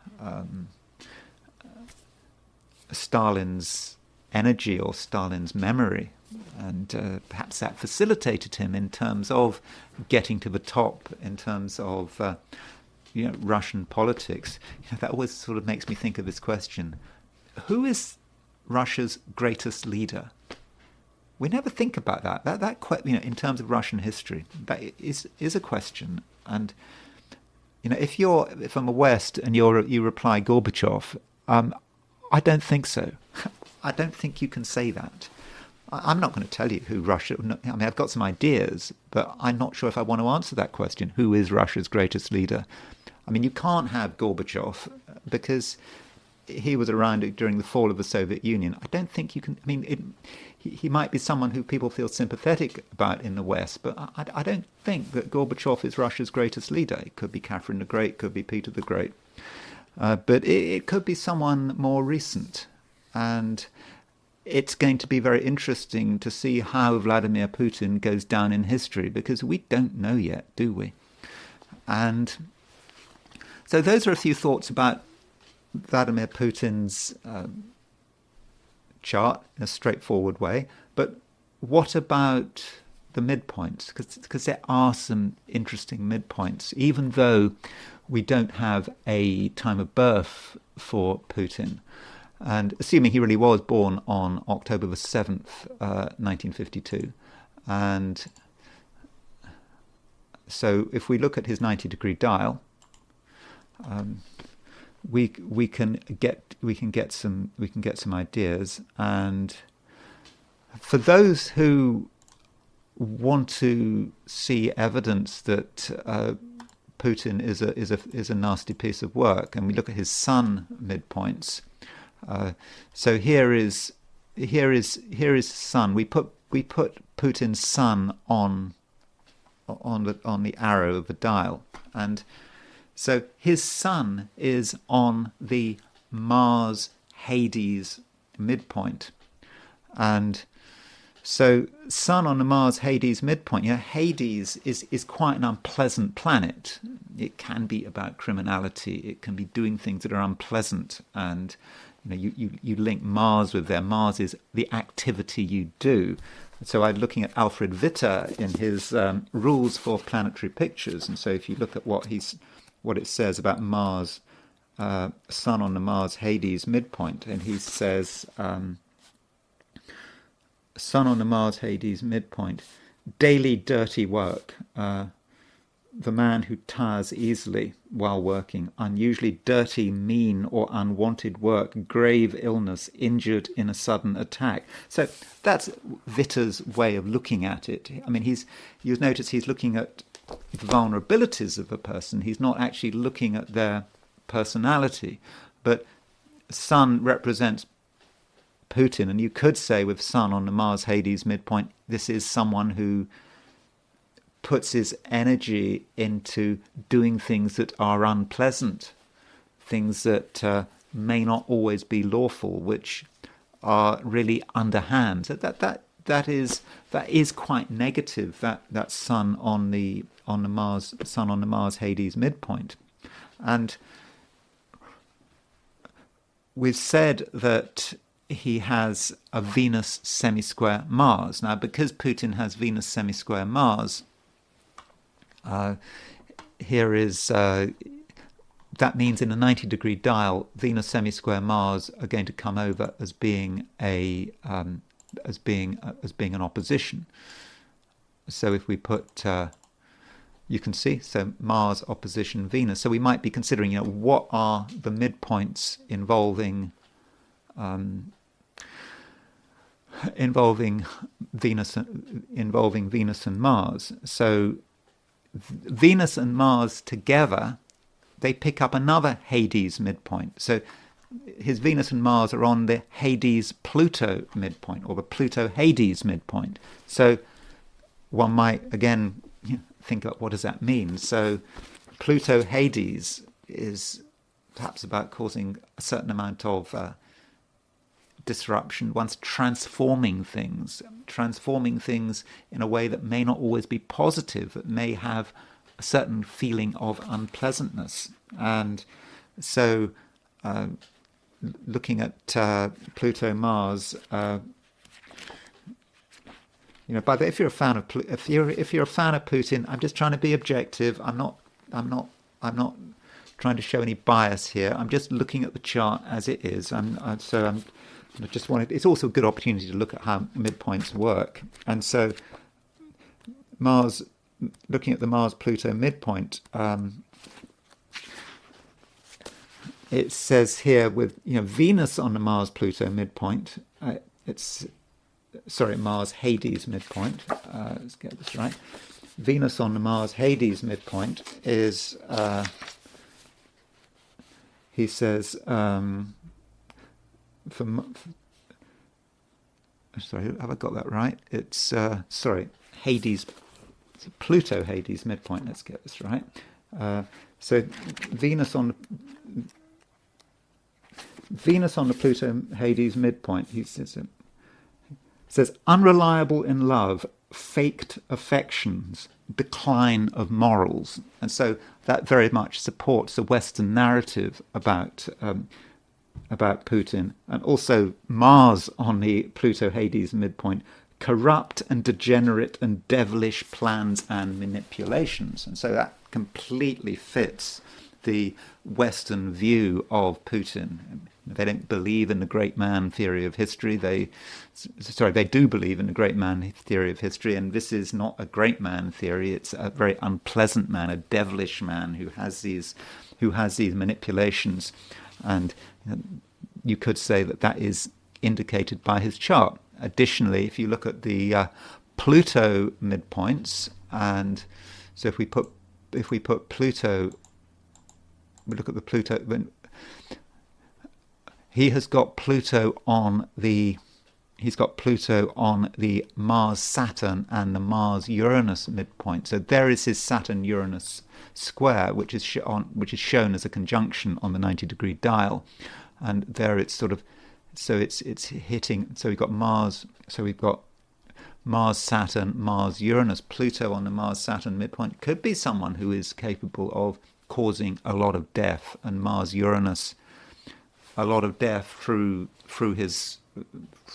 Stalin's energy or Stalin's memory. And perhaps that facilitated him in terms of getting to the top, in terms of Russian politics. That always sort of makes me think of this question: who is Russia's greatest leader? We never think about that. That in terms of Russian history, that is a question. And if from the West and you reply Gorbachev, I don't think so. I don't think you can say that. I'm not going to tell you who Russia. I've got some ideas, but I'm not sure if I want to answer that question. Who is Russia's greatest leader? You can't have Gorbachev because he was around during the fall of the Soviet Union. I don't think you can. He might be someone who people feel sympathetic about in the West, but I don't think that Gorbachev is Russia's greatest leader. It could be Catherine the Great, could be Peter the Great, but it could be someone more recent. And it's going to be very interesting to see how Vladimir Putin goes down in history, because we don't know yet, do we? And so those are a few thoughts about Vladimir Putin's chart in a straightforward way. But what about the midpoints? Because there are some interesting midpoints, even though we don't have a time of birth for Putin. And assuming he really was born on October the 7th, 1952. And so if we look at his 90-degree dial, we can get some ideas. And for those who want to see evidence that Putin is a nasty piece of work, and we look at his sun midpoints. So here is sun. We put Putin's sun on the arrow of the dial, and so his sun is on the Mars Hades midpoint, and so sun on the Mars Hades midpoint. Hades is quite an unpleasant planet. It can be about criminality. It can be doing things that are unpleasant, and you link Mars with there. Mars is the activity you do. So I'm looking at Alfred Witter in his rules for planetary pictures, and so if you look at what it says about Mars, sun on the Mars Hades midpoint, and he says sun on the Mars Hades midpoint, daily dirty work. The man who tires easily while working, unusually dirty, mean, or unwanted work, grave illness, injured in a sudden attack. So that's Witter's way of looking at it. I mean, you'll notice he's looking at the vulnerabilities of a person. He's not actually looking at their personality. But Sun represents Putin, and you could say with Sun on the Mars Hades midpoint, this is someone who puts his energy into doing things that are unpleasant, things that may not always be lawful, which are really underhand. So that is quite negative. That sun on the Mars Hades midpoint, and we've said that he has a Venus semi-square Mars. Now, because Putin has Venus semi-square Mars, here is that means in a 90-degree dial, Venus semi-square Mars are going to come over as being an opposition. So if we put, you can see, so Mars opposition Venus. So we might be considering, what are the midpoints involving Venus and Mars. So Venus and Mars together, they pick up another Hades midpoint. So his Venus and Mars are on the Hades-Pluto midpoint, or the Pluto-Hades midpoint. So one might, again, think about what does that mean. So Pluto-Hades is perhaps about causing a certain amount of disruption. One's transforming things in a way that may not always be positive, that may have a certain feeling of unpleasantness. And so looking at Pluto Mars, by the way, if you're a fan of Putin, I'm just trying to be objective. I'm not trying to show any bias here. I'm just looking at the chart as it is. It's also a good opportunity to look at how midpoints work. And so Mars, looking at the Mars-Pluto midpoint, it says here with Venus on the Mars-Pluto midpoint, Mars-Hades midpoint, let's get this right. Venus on the Mars-Hades midpoint is, he says, sorry, have I got that right? It's Hades, Pluto Hades midpoint. Let's get this right. So Venus on the Pluto Hades midpoint. He says says, unreliable in love, faked affections, decline of morals. And so that very much supports the Western narrative about Putin. And also Mars on the Pluto-Hades midpoint, corrupt and degenerate and devilish plans and manipulations. And so that completely fits the Western view of Putin. They don't believe in the great man theory of history. They do believe in the great man theory of history, and this is not a great man theory. It's a very unpleasant man, a devilish man who has these manipulations, and you could say that is indicated by his chart. Additionally, if you look at the Pluto midpoints, and so if we put Pluto, we look at the Pluto. He has got Pluto on the Mars Saturn and the Mars Uranus midpoint. So there is his Saturn Uranus square, which is shown as a conjunction on the 90-degree dial, and there it's sort of, so it's hitting. So we've got Mars. So we've got Mars Saturn, Mars Uranus, Pluto on the Mars Saturn midpoint. Could be someone who is capable of causing a lot of death, and Mars Uranus, a lot of death through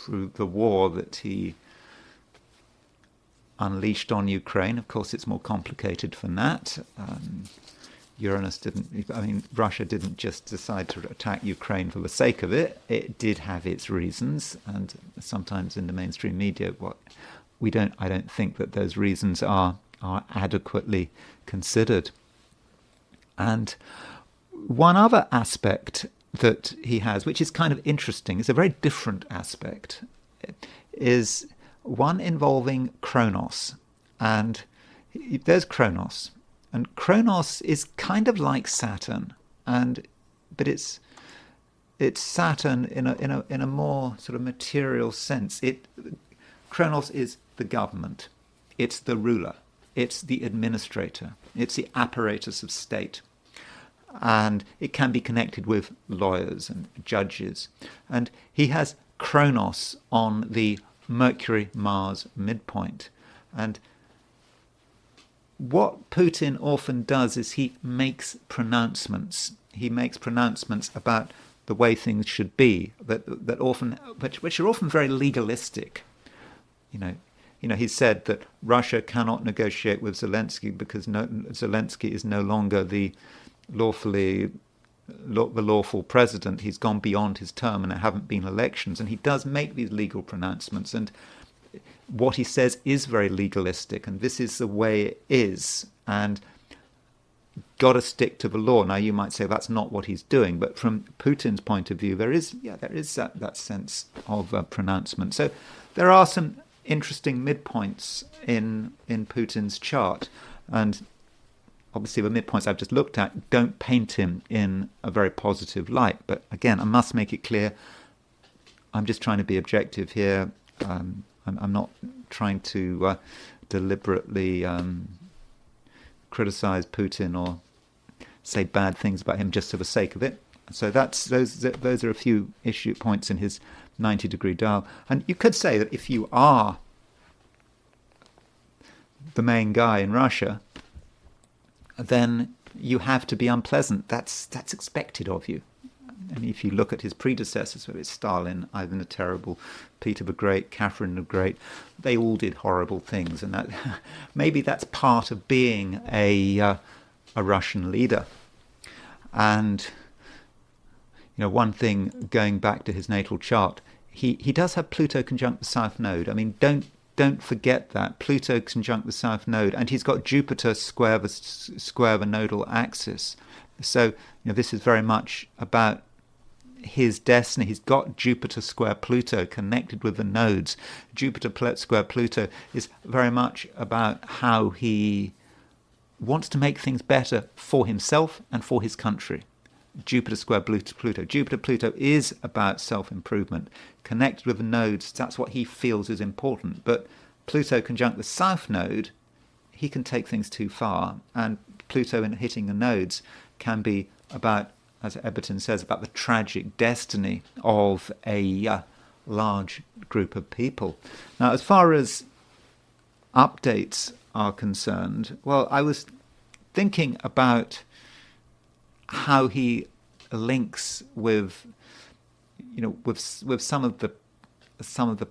the war that he unleashed on Ukraine. Of course, it's more complicated than that. Russia didn't just decide to attack Ukraine for the sake of it. It did have its reasons, and sometimes in the mainstream media, I don't think that those reasons are adequately considered. And one other aspect that he has, which is kind of interesting, it's a very different aspect, is one involving Kronos. And there's Kronos. And Kronos is kind of like Saturn, but it's Saturn in a more sort of material sense. Kronos is the government, it's the ruler, it's the administrator, it's the apparatus of state. And it can be connected with lawyers and judges. And he has Kronos on the Mercury-Mars midpoint. And what Putin often does is he makes pronouncements. He makes pronouncements about the way things should be, which are often very legalistic. He said that Russia cannot negotiate with Zelensky because Zelensky is no longer the lawful president. He's gone beyond his term and there haven't been elections. And he does make these legal pronouncements. And what he says is very legalistic. And this is the way it is. And got to stick to the law. Now, you might say that's not what he's doing. But from Putin's point of view, there is that sense of pronouncement. So there are some interesting midpoints in Putin's chart. And obviously, the midpoints I've just looked at don't paint him in a very positive light. But again, I must make it clear, I'm just trying to be objective here. I'm not trying to deliberately criticize Putin or say bad things about him just for the sake of it. So those are a few issue points in his 90-degree dial. And you could say that if you are the main guy in Russia, then you have to be unpleasant. That's expected of you. And if you look at his predecessors, whether it's Stalin, Ivan the Terrible, Peter the Great, Catherine the Great, they all did horrible things. And that maybe that's part of being a Russian leader. And one thing, going back to his natal chart, he does have Pluto conjunct the South Node. I mean, don't forget that. Pluto conjunct the South Node, and he's got Jupiter square the nodal axis. So this is very much about his destiny. He's got Jupiter square Pluto connected with the nodes. Jupiter square Pluto is very much about how he wants to make things better for himself and for his country. Jupiter square Pluto. Jupiter-Pluto is about self-improvement. Connected with the nodes, that's what he feels is important. But Pluto conjunct the South Node, he can take things too far. And Pluto in hitting the nodes can be about, as Eberton says, about the tragic destiny of a large group of people. Now, as far as updates are concerned, well, I was thinking about how he links with, with some of the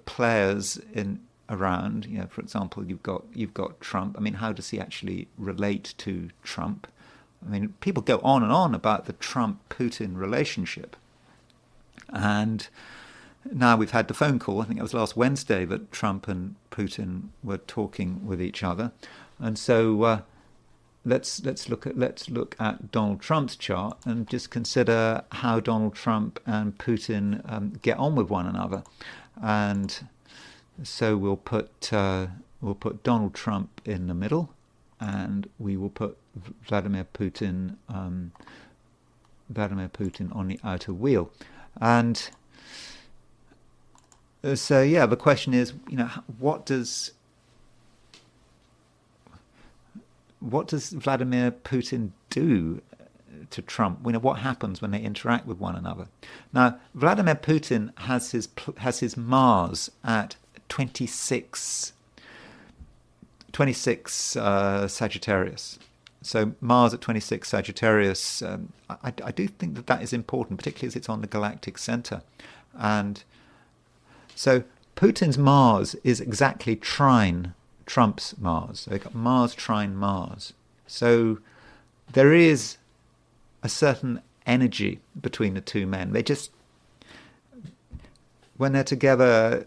players in around. For example, you've got Trump. I mean, how does he actually relate to Trump? I mean, people go on and on about the Trump-Putin relationship, and now we've had the phone call. I think it was last Wednesday that Trump and Putin were talking with each other, and so let's look at Donald Trump's chart and just consider how Donald Trump and Putin get on with one another. And so we'll put Donald Trump in the middle, and we will put Vladimir Putin on the outer wheel. And so the question is, what does Vladimir Putin do to Trump? What happens when they interact with one another? Now, Vladimir Putin has his Mars at 26 Sagittarius. So Mars at 26 Sagittarius, I do think that is important, particularly as it's on the galactic center. And so Putin's Mars is exactly trine Trump's Mars. So they've got Mars trine Mars. So there is a certain energy between the two men. They just, when they're together,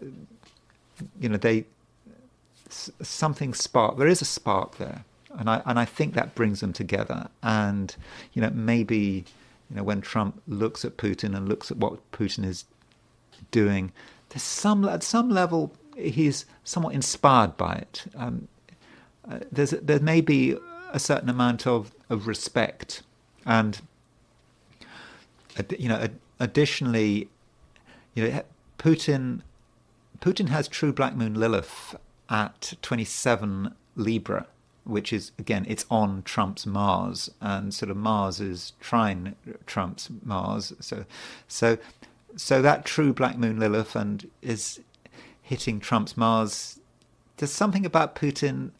something spark. There is a spark there, and I think that brings them together. And maybe when Trump looks at Putin and looks at what Putin is doing, at some level he's somewhat inspired by it. There may be a certain amount of respect, and additionally, Putin has true black moon Lilith at 27 Libra, which is, again, it's on Trump's Mars, and sort of Mars is trine Trump's Mars. So that true black moon Lilith and is hitting Trump's Mars. There's something about Putin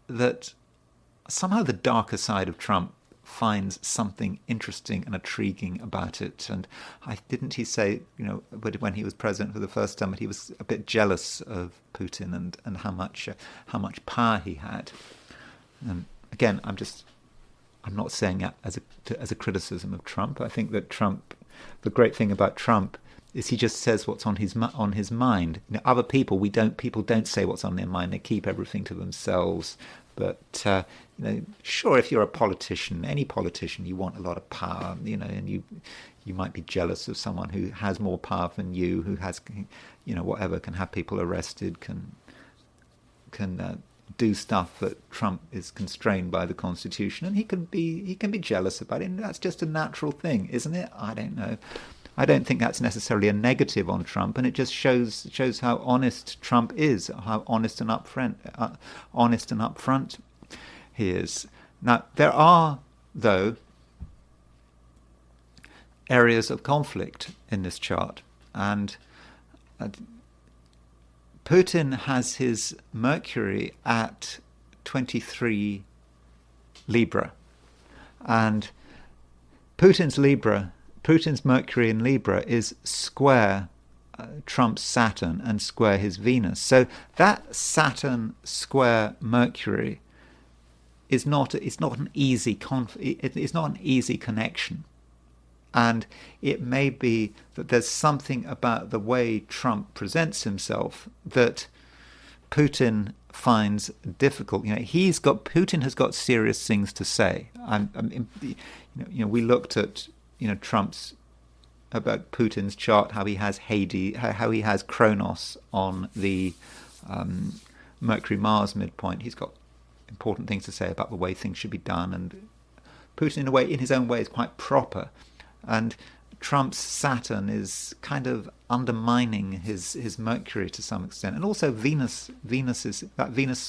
that somehow the darker side of Trump finds something interesting and intriguing about it. And didn't he say, when he was president for the first time, that he was a bit jealous of Putin and how much power he had. And again, I'm not saying that as a criticism of Trump. I think that the great thing about Trump is he just says what's on his mind. Other people, people don't say what's on their mind. They keep everything to themselves. But sure, if you're a politician, any politician, you want a lot of power, and you might be jealous of someone who has more power than you, who has, whatever, can have people arrested, can do stuff that Trump is constrained by the Constitution, and he can be jealous about it. And that's just a natural thing, isn't it? I don't know. I don't think that's necessarily a negative on Trump, and it just shows how honest Trump is, how honest and upfront he is. Now, there are, though, areas of conflict in this chart, and Putin has his Mercury at 23 Libra, and Putin's Mercury in Libra is square Trump's Saturn and square his Venus. So that Saturn square Mercury is not an easy connection, and it may be that there's something about the way Trump presents himself that Putin finds difficult. Putin has got serious things to say. We looked at about Putin's chart, how he has Hades, how he has Kronos on the Mercury-Mars midpoint. He's got important things to say about the way things should be done, and Putin, in his own way, is quite proper. And Trump's Saturn is kind of undermining his Mercury to some extent, and also Venus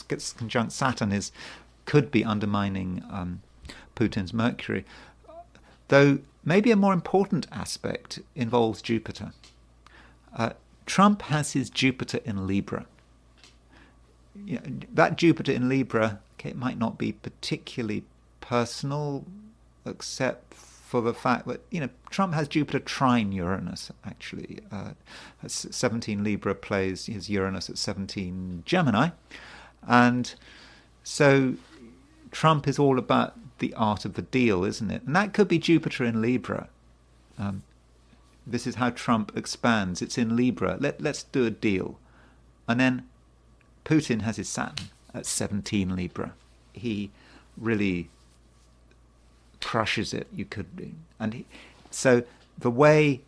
gets conjunct Saturn could be undermining Putin's Mercury, though. Maybe a more important aspect involves Jupiter. Trump has his Jupiter in Libra. That Jupiter in Libra, okay, it might not be particularly personal, except for the fact that Trump has Jupiter trine Uranus. Actually, 17 Libra plays his Uranus at 17 Gemini, and so Trump is all about the art of the deal, isn't it? And that could be Jupiter in Libra. This is how Trump expands. It's in Libra. Let's do a deal. And then Putin has his Saturn at 17 Libra. He really crushes it, you could be. So the way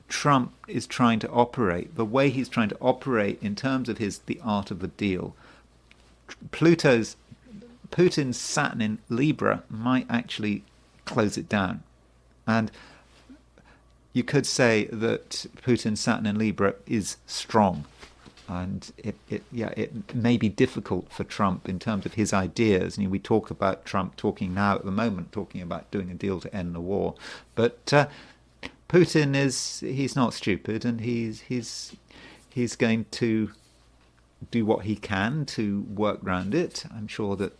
Trump is trying to operate, the way he's trying to operate in terms of the art of the deal, Putin's Saturn in Libra might actually close it down. And you could say that Putin's Saturn in Libra is strong. And it may be difficult for Trump in terms of his ideas. We talk about Trump talking now at the moment, talking about doing a deal to end the war. But Putin he's not stupid, and he's going to do what he can to work around it. I'm sure that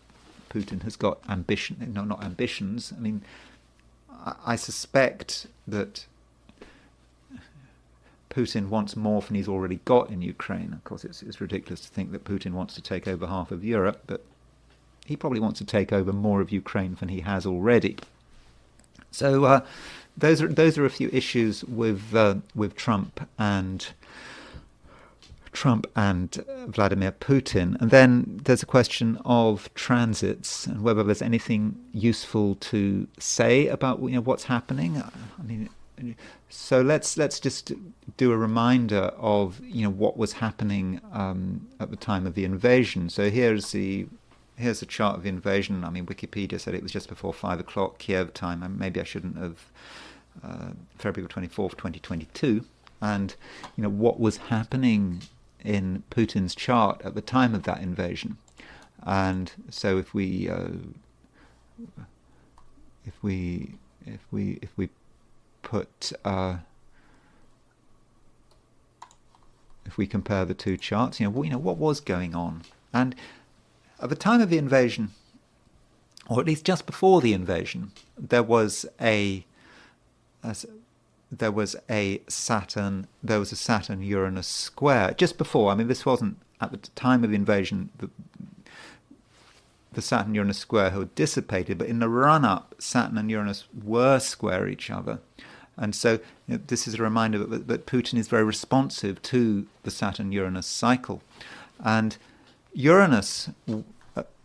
Putin has got ambition, no, not ambitions. I suspect that Putin wants more than he's already got in Ukraine. Of course, it's ridiculous to think that Putin wants to take over half of Europe, but he probably wants to take over more of Ukraine than he has already. So those are a few issues with Trump and Vladimir Putin. And then there's a question of transits and whether there's anything useful to say about what's happening. So let's just do a reminder of what was happening at the time of the invasion. So here's a chart of the invasion. Wikipedia said it was just before 5 o'clock Kiev time. Maybe I shouldn't have. February 24th, 2022, and what was happening in Putin's chart at the time of that invasion. And so if we put if we compare the two charts, what was going on. And at the time of the invasion, or at least just before the invasion, there was a Saturn Uranus square just before. This wasn't at the time of the invasion. The Saturn Uranus square had dissipated, but in the run up, Saturn and Uranus were square each other. And so this is a reminder that Putin is very responsive to the Saturn-Uranus cycle. And Uranus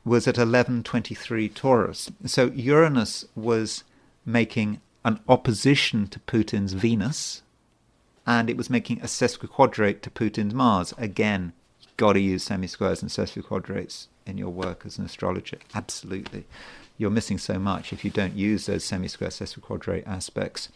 was at 1123 Taurus. So Uranus was making an opposition to Putin's Venus, and it was making a sesquiquadrate to Putin's Mars. Again, you've got to use semi-squares and sesquiquadrates in your work as an astrologer. Absolutely. You're missing so much if you don't use those semi-square sesquiquadrate aspects.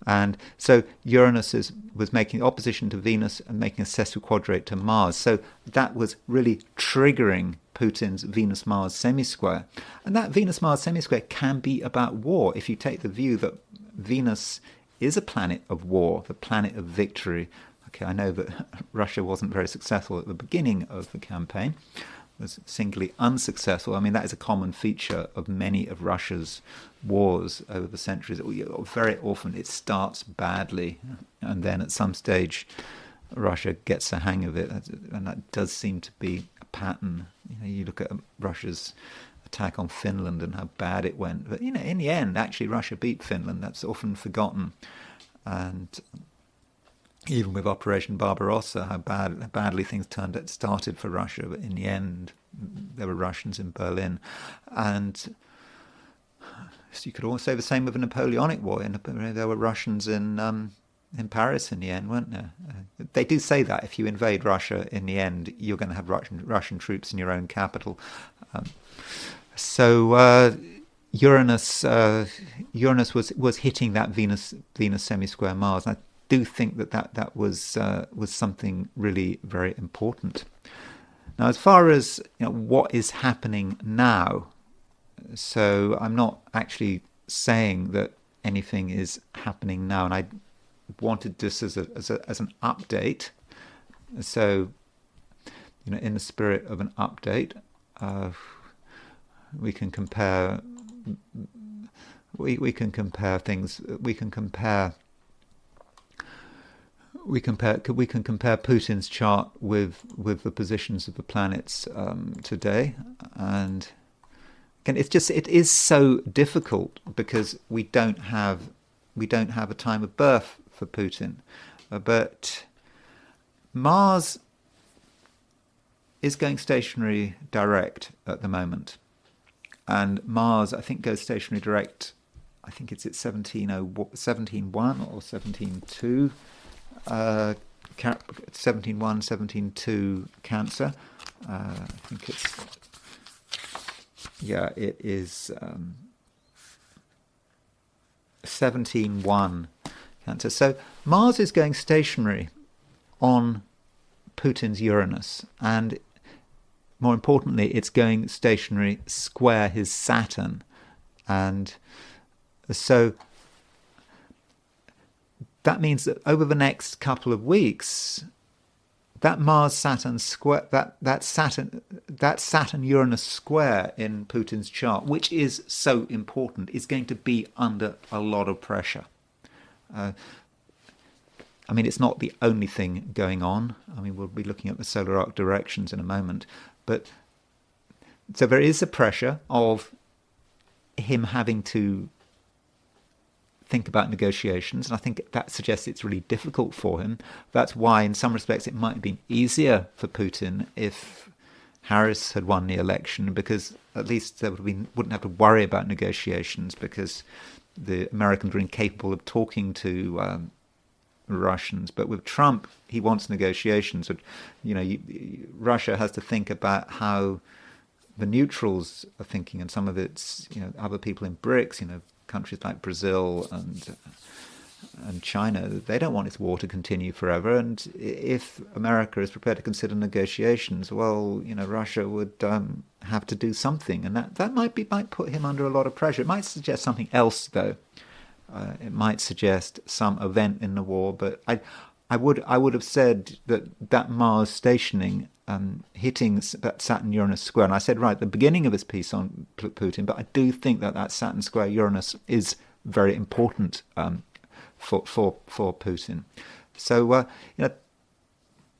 And so Uranus was making opposition to Venus and making a sesquiquadrate to Mars. So that was really triggering Putin's Venus-Mars semi-square. And that Venus-Mars semi-square can be about war if you take the view that Venus is a planet of war, the planet of victory. Okay, I know that Russia wasn't very successful at the beginning of the campaign, was singularly unsuccessful. That is a common feature of many of Russia's wars over the centuries. Very often it starts badly, and then at some stage Russia gets the hang of it, and that does seem to be a pattern. You look at Russia's attack on Finland and how bad it went, but in the end, actually Russia beat Finland. That's often forgotten. And even with Operation Barbarossa, how badly things started for Russia, but in the end, there were Russians in Berlin. And so you could also say the same with the Napoleonic War. There were Russians in Paris in the end, weren't there? They do say that if you invade Russia, in the end, you're going to have Russian troops in your own capital. So Uranus was hitting that Venus semi-square Mars. And I do think that was something really very important. Now, as far as what is happening now, so I'm not actually saying that anything is happening now, and I wanted this as an update So, in the spirit of an update, we can compare. We can compare things. We can compare Putin's chart with the positions of the planets today, and again, it is so difficult because we don't have a time of birth for Putin, but Mars is going stationary direct at the moment, and Mars, I think, goes stationary direct. I think it's at 17.1 or 17.2. 17.1, 17.2 Cancer. I think it is 17.1 Cancer. So Mars is going stationary on Putin's Uranus, and more importantly, it's going stationary square his Saturn, and so that means that over the next couple of weeks, that Mars-Saturn square, that Saturn-Uranus square in Putin's chart, which is so important, is going to be under a lot of pressure. It's not the only thing going on. We'll be looking at the solar arc directions in a moment, but so there is a pressure of him having to think about negotiations, and I think that suggests it's really difficult for him. That's why, in some respects, it might have been easier for Putin if Harris had won the election, because at least there wouldn't have to worry about negotiations, because the Americans were incapable of talking to Russians. But with Trump, he wants negotiations. Russia has to think about how the neutrals are thinking, and some of its other people in BRICS, countries like Brazil and China, they don't want this war to continue forever. And if America is prepared to consider negotiations, well, Russia would have to do something, and that might put him under a lot of pressure. It might suggest something else, though. It might suggest some event in the war, but I would have said that Mars stationing, hitting that Saturn-Uranus square, and I said right at the beginning of this piece on Putin, but I do think that Saturn square Uranus is very important for Putin. So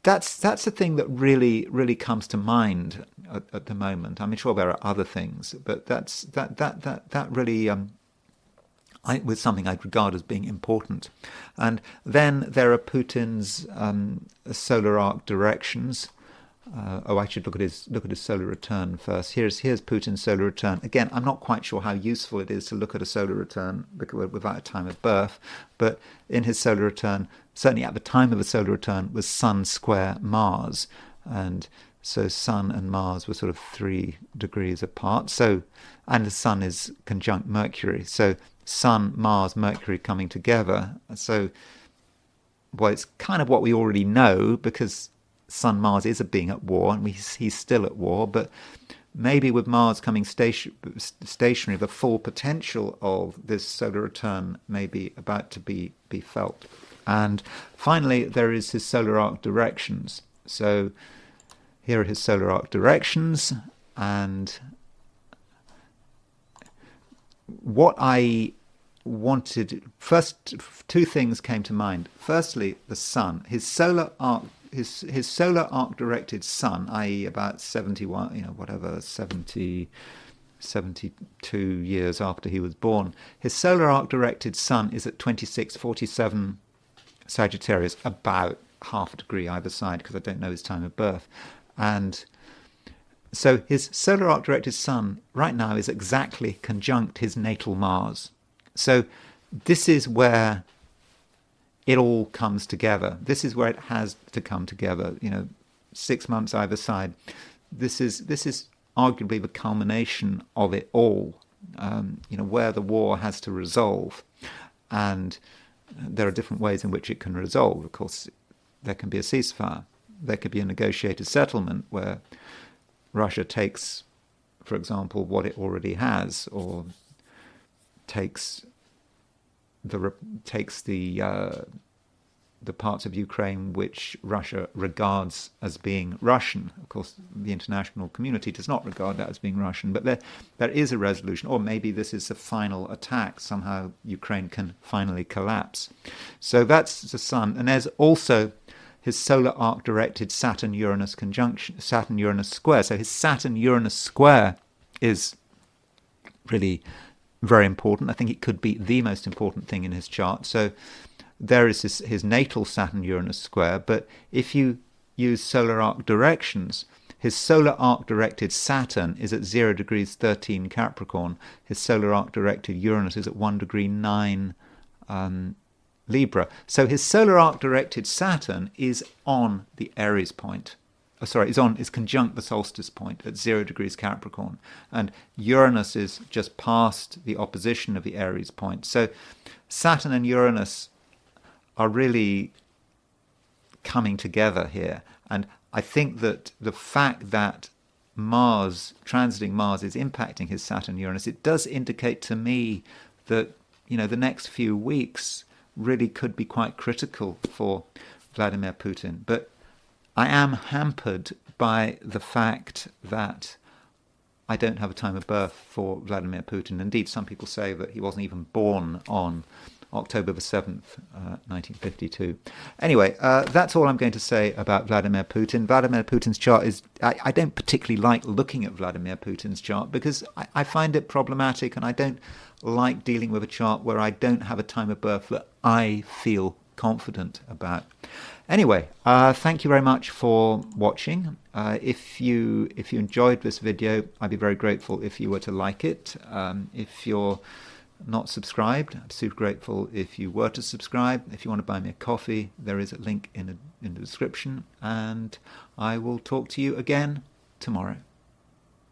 that's the thing that really comes to mind at the moment. I'm sure there are other things, but that really was something I'd regard as being important. And then there are Putin's solar arc directions. I should look at his solar return first. Here's Putin's solar return. Again, I'm not quite sure how useful it is to look at a solar return without a time of birth, but in his solar return, certainly at the time of the solar return, was Sun square Mars, and so Sun and Mars were sort of 3 degrees apart. So, and the Sun is conjunct Mercury. So Sun, Mars, Mercury coming together. So, well, it's kind of what we already know, because Sun Mars is a being at war, and he's still at war, but maybe with Mars coming stationary, the full potential of this solar return may be about to be felt. And finally, there is his solar arc directions. So here are his solar arc directions, and what I wanted, first 2 things came to mind. Firstly, the Sun, his solar arc directed Sun, i.e. about 72 years after he was born. His solar arc directed Sun is at 2647 Sagittarius, about half a degree either side, because I don't know his time of birth. And so his solar arc directed Sun right now is exactly conjunct his natal Mars. So this is where it all comes together. This is where it has to come together. 6 months either side. This is arguably the culmination of it all. Where the war has to resolve, and there are different ways in which it can resolve. Of course, there can be a ceasefire. There could be a negotiated settlement where Russia takes, for example, what it already has, or takes the the parts of Ukraine which Russia regards as being Russian. Of course, the international community does not regard that as being Russian, but there is a resolution, or maybe this is the final attack. Somehow Ukraine can finally collapse. So that's the Sun. And there's also his solar arc-directed Saturn-Uranus conjunction, Saturn-Uranus square. So his Saturn-Uranus square is really very important. I think it could be the most important thing in his chart. So there is his natal Saturn-Uranus square, but if you use solar arc directions, his solar arc directed Saturn is at 0 degrees 13 Capricorn. His solar arc directed Uranus is at 1 degree 9 Libra. So his solar arc directed Saturn is on the Aries point. Is conjunct the solstice point at 0 degrees Capricorn. And Uranus is just past the opposition of the Aries point. So Saturn and Uranus are really coming together here. And I think that the fact that Mars, transiting Mars, is impacting his Saturn-Uranus, it does indicate to me that, the next few weeks really could be quite critical for Vladimir Putin. But I am hampered by the fact that I don't have a time of birth for Vladimir Putin. Indeed, some people say that he wasn't even born on October the 7th, 1952. Anyway, that's all I'm going to say about Vladimir Putin. Vladimir Putin's chart is... I don't particularly like looking at Vladimir Putin's chart because I find it problematic, and I don't like dealing with a chart where I don't have a time of birth that I feel confident about. Anyway, thank you very much for watching. If you enjoyed this video, I'd be very grateful if you were to like it. If you're not subscribed, I'm super grateful if you were to subscribe. If you want to buy me a coffee, there is a link in the description, and I will talk to you again tomorrow.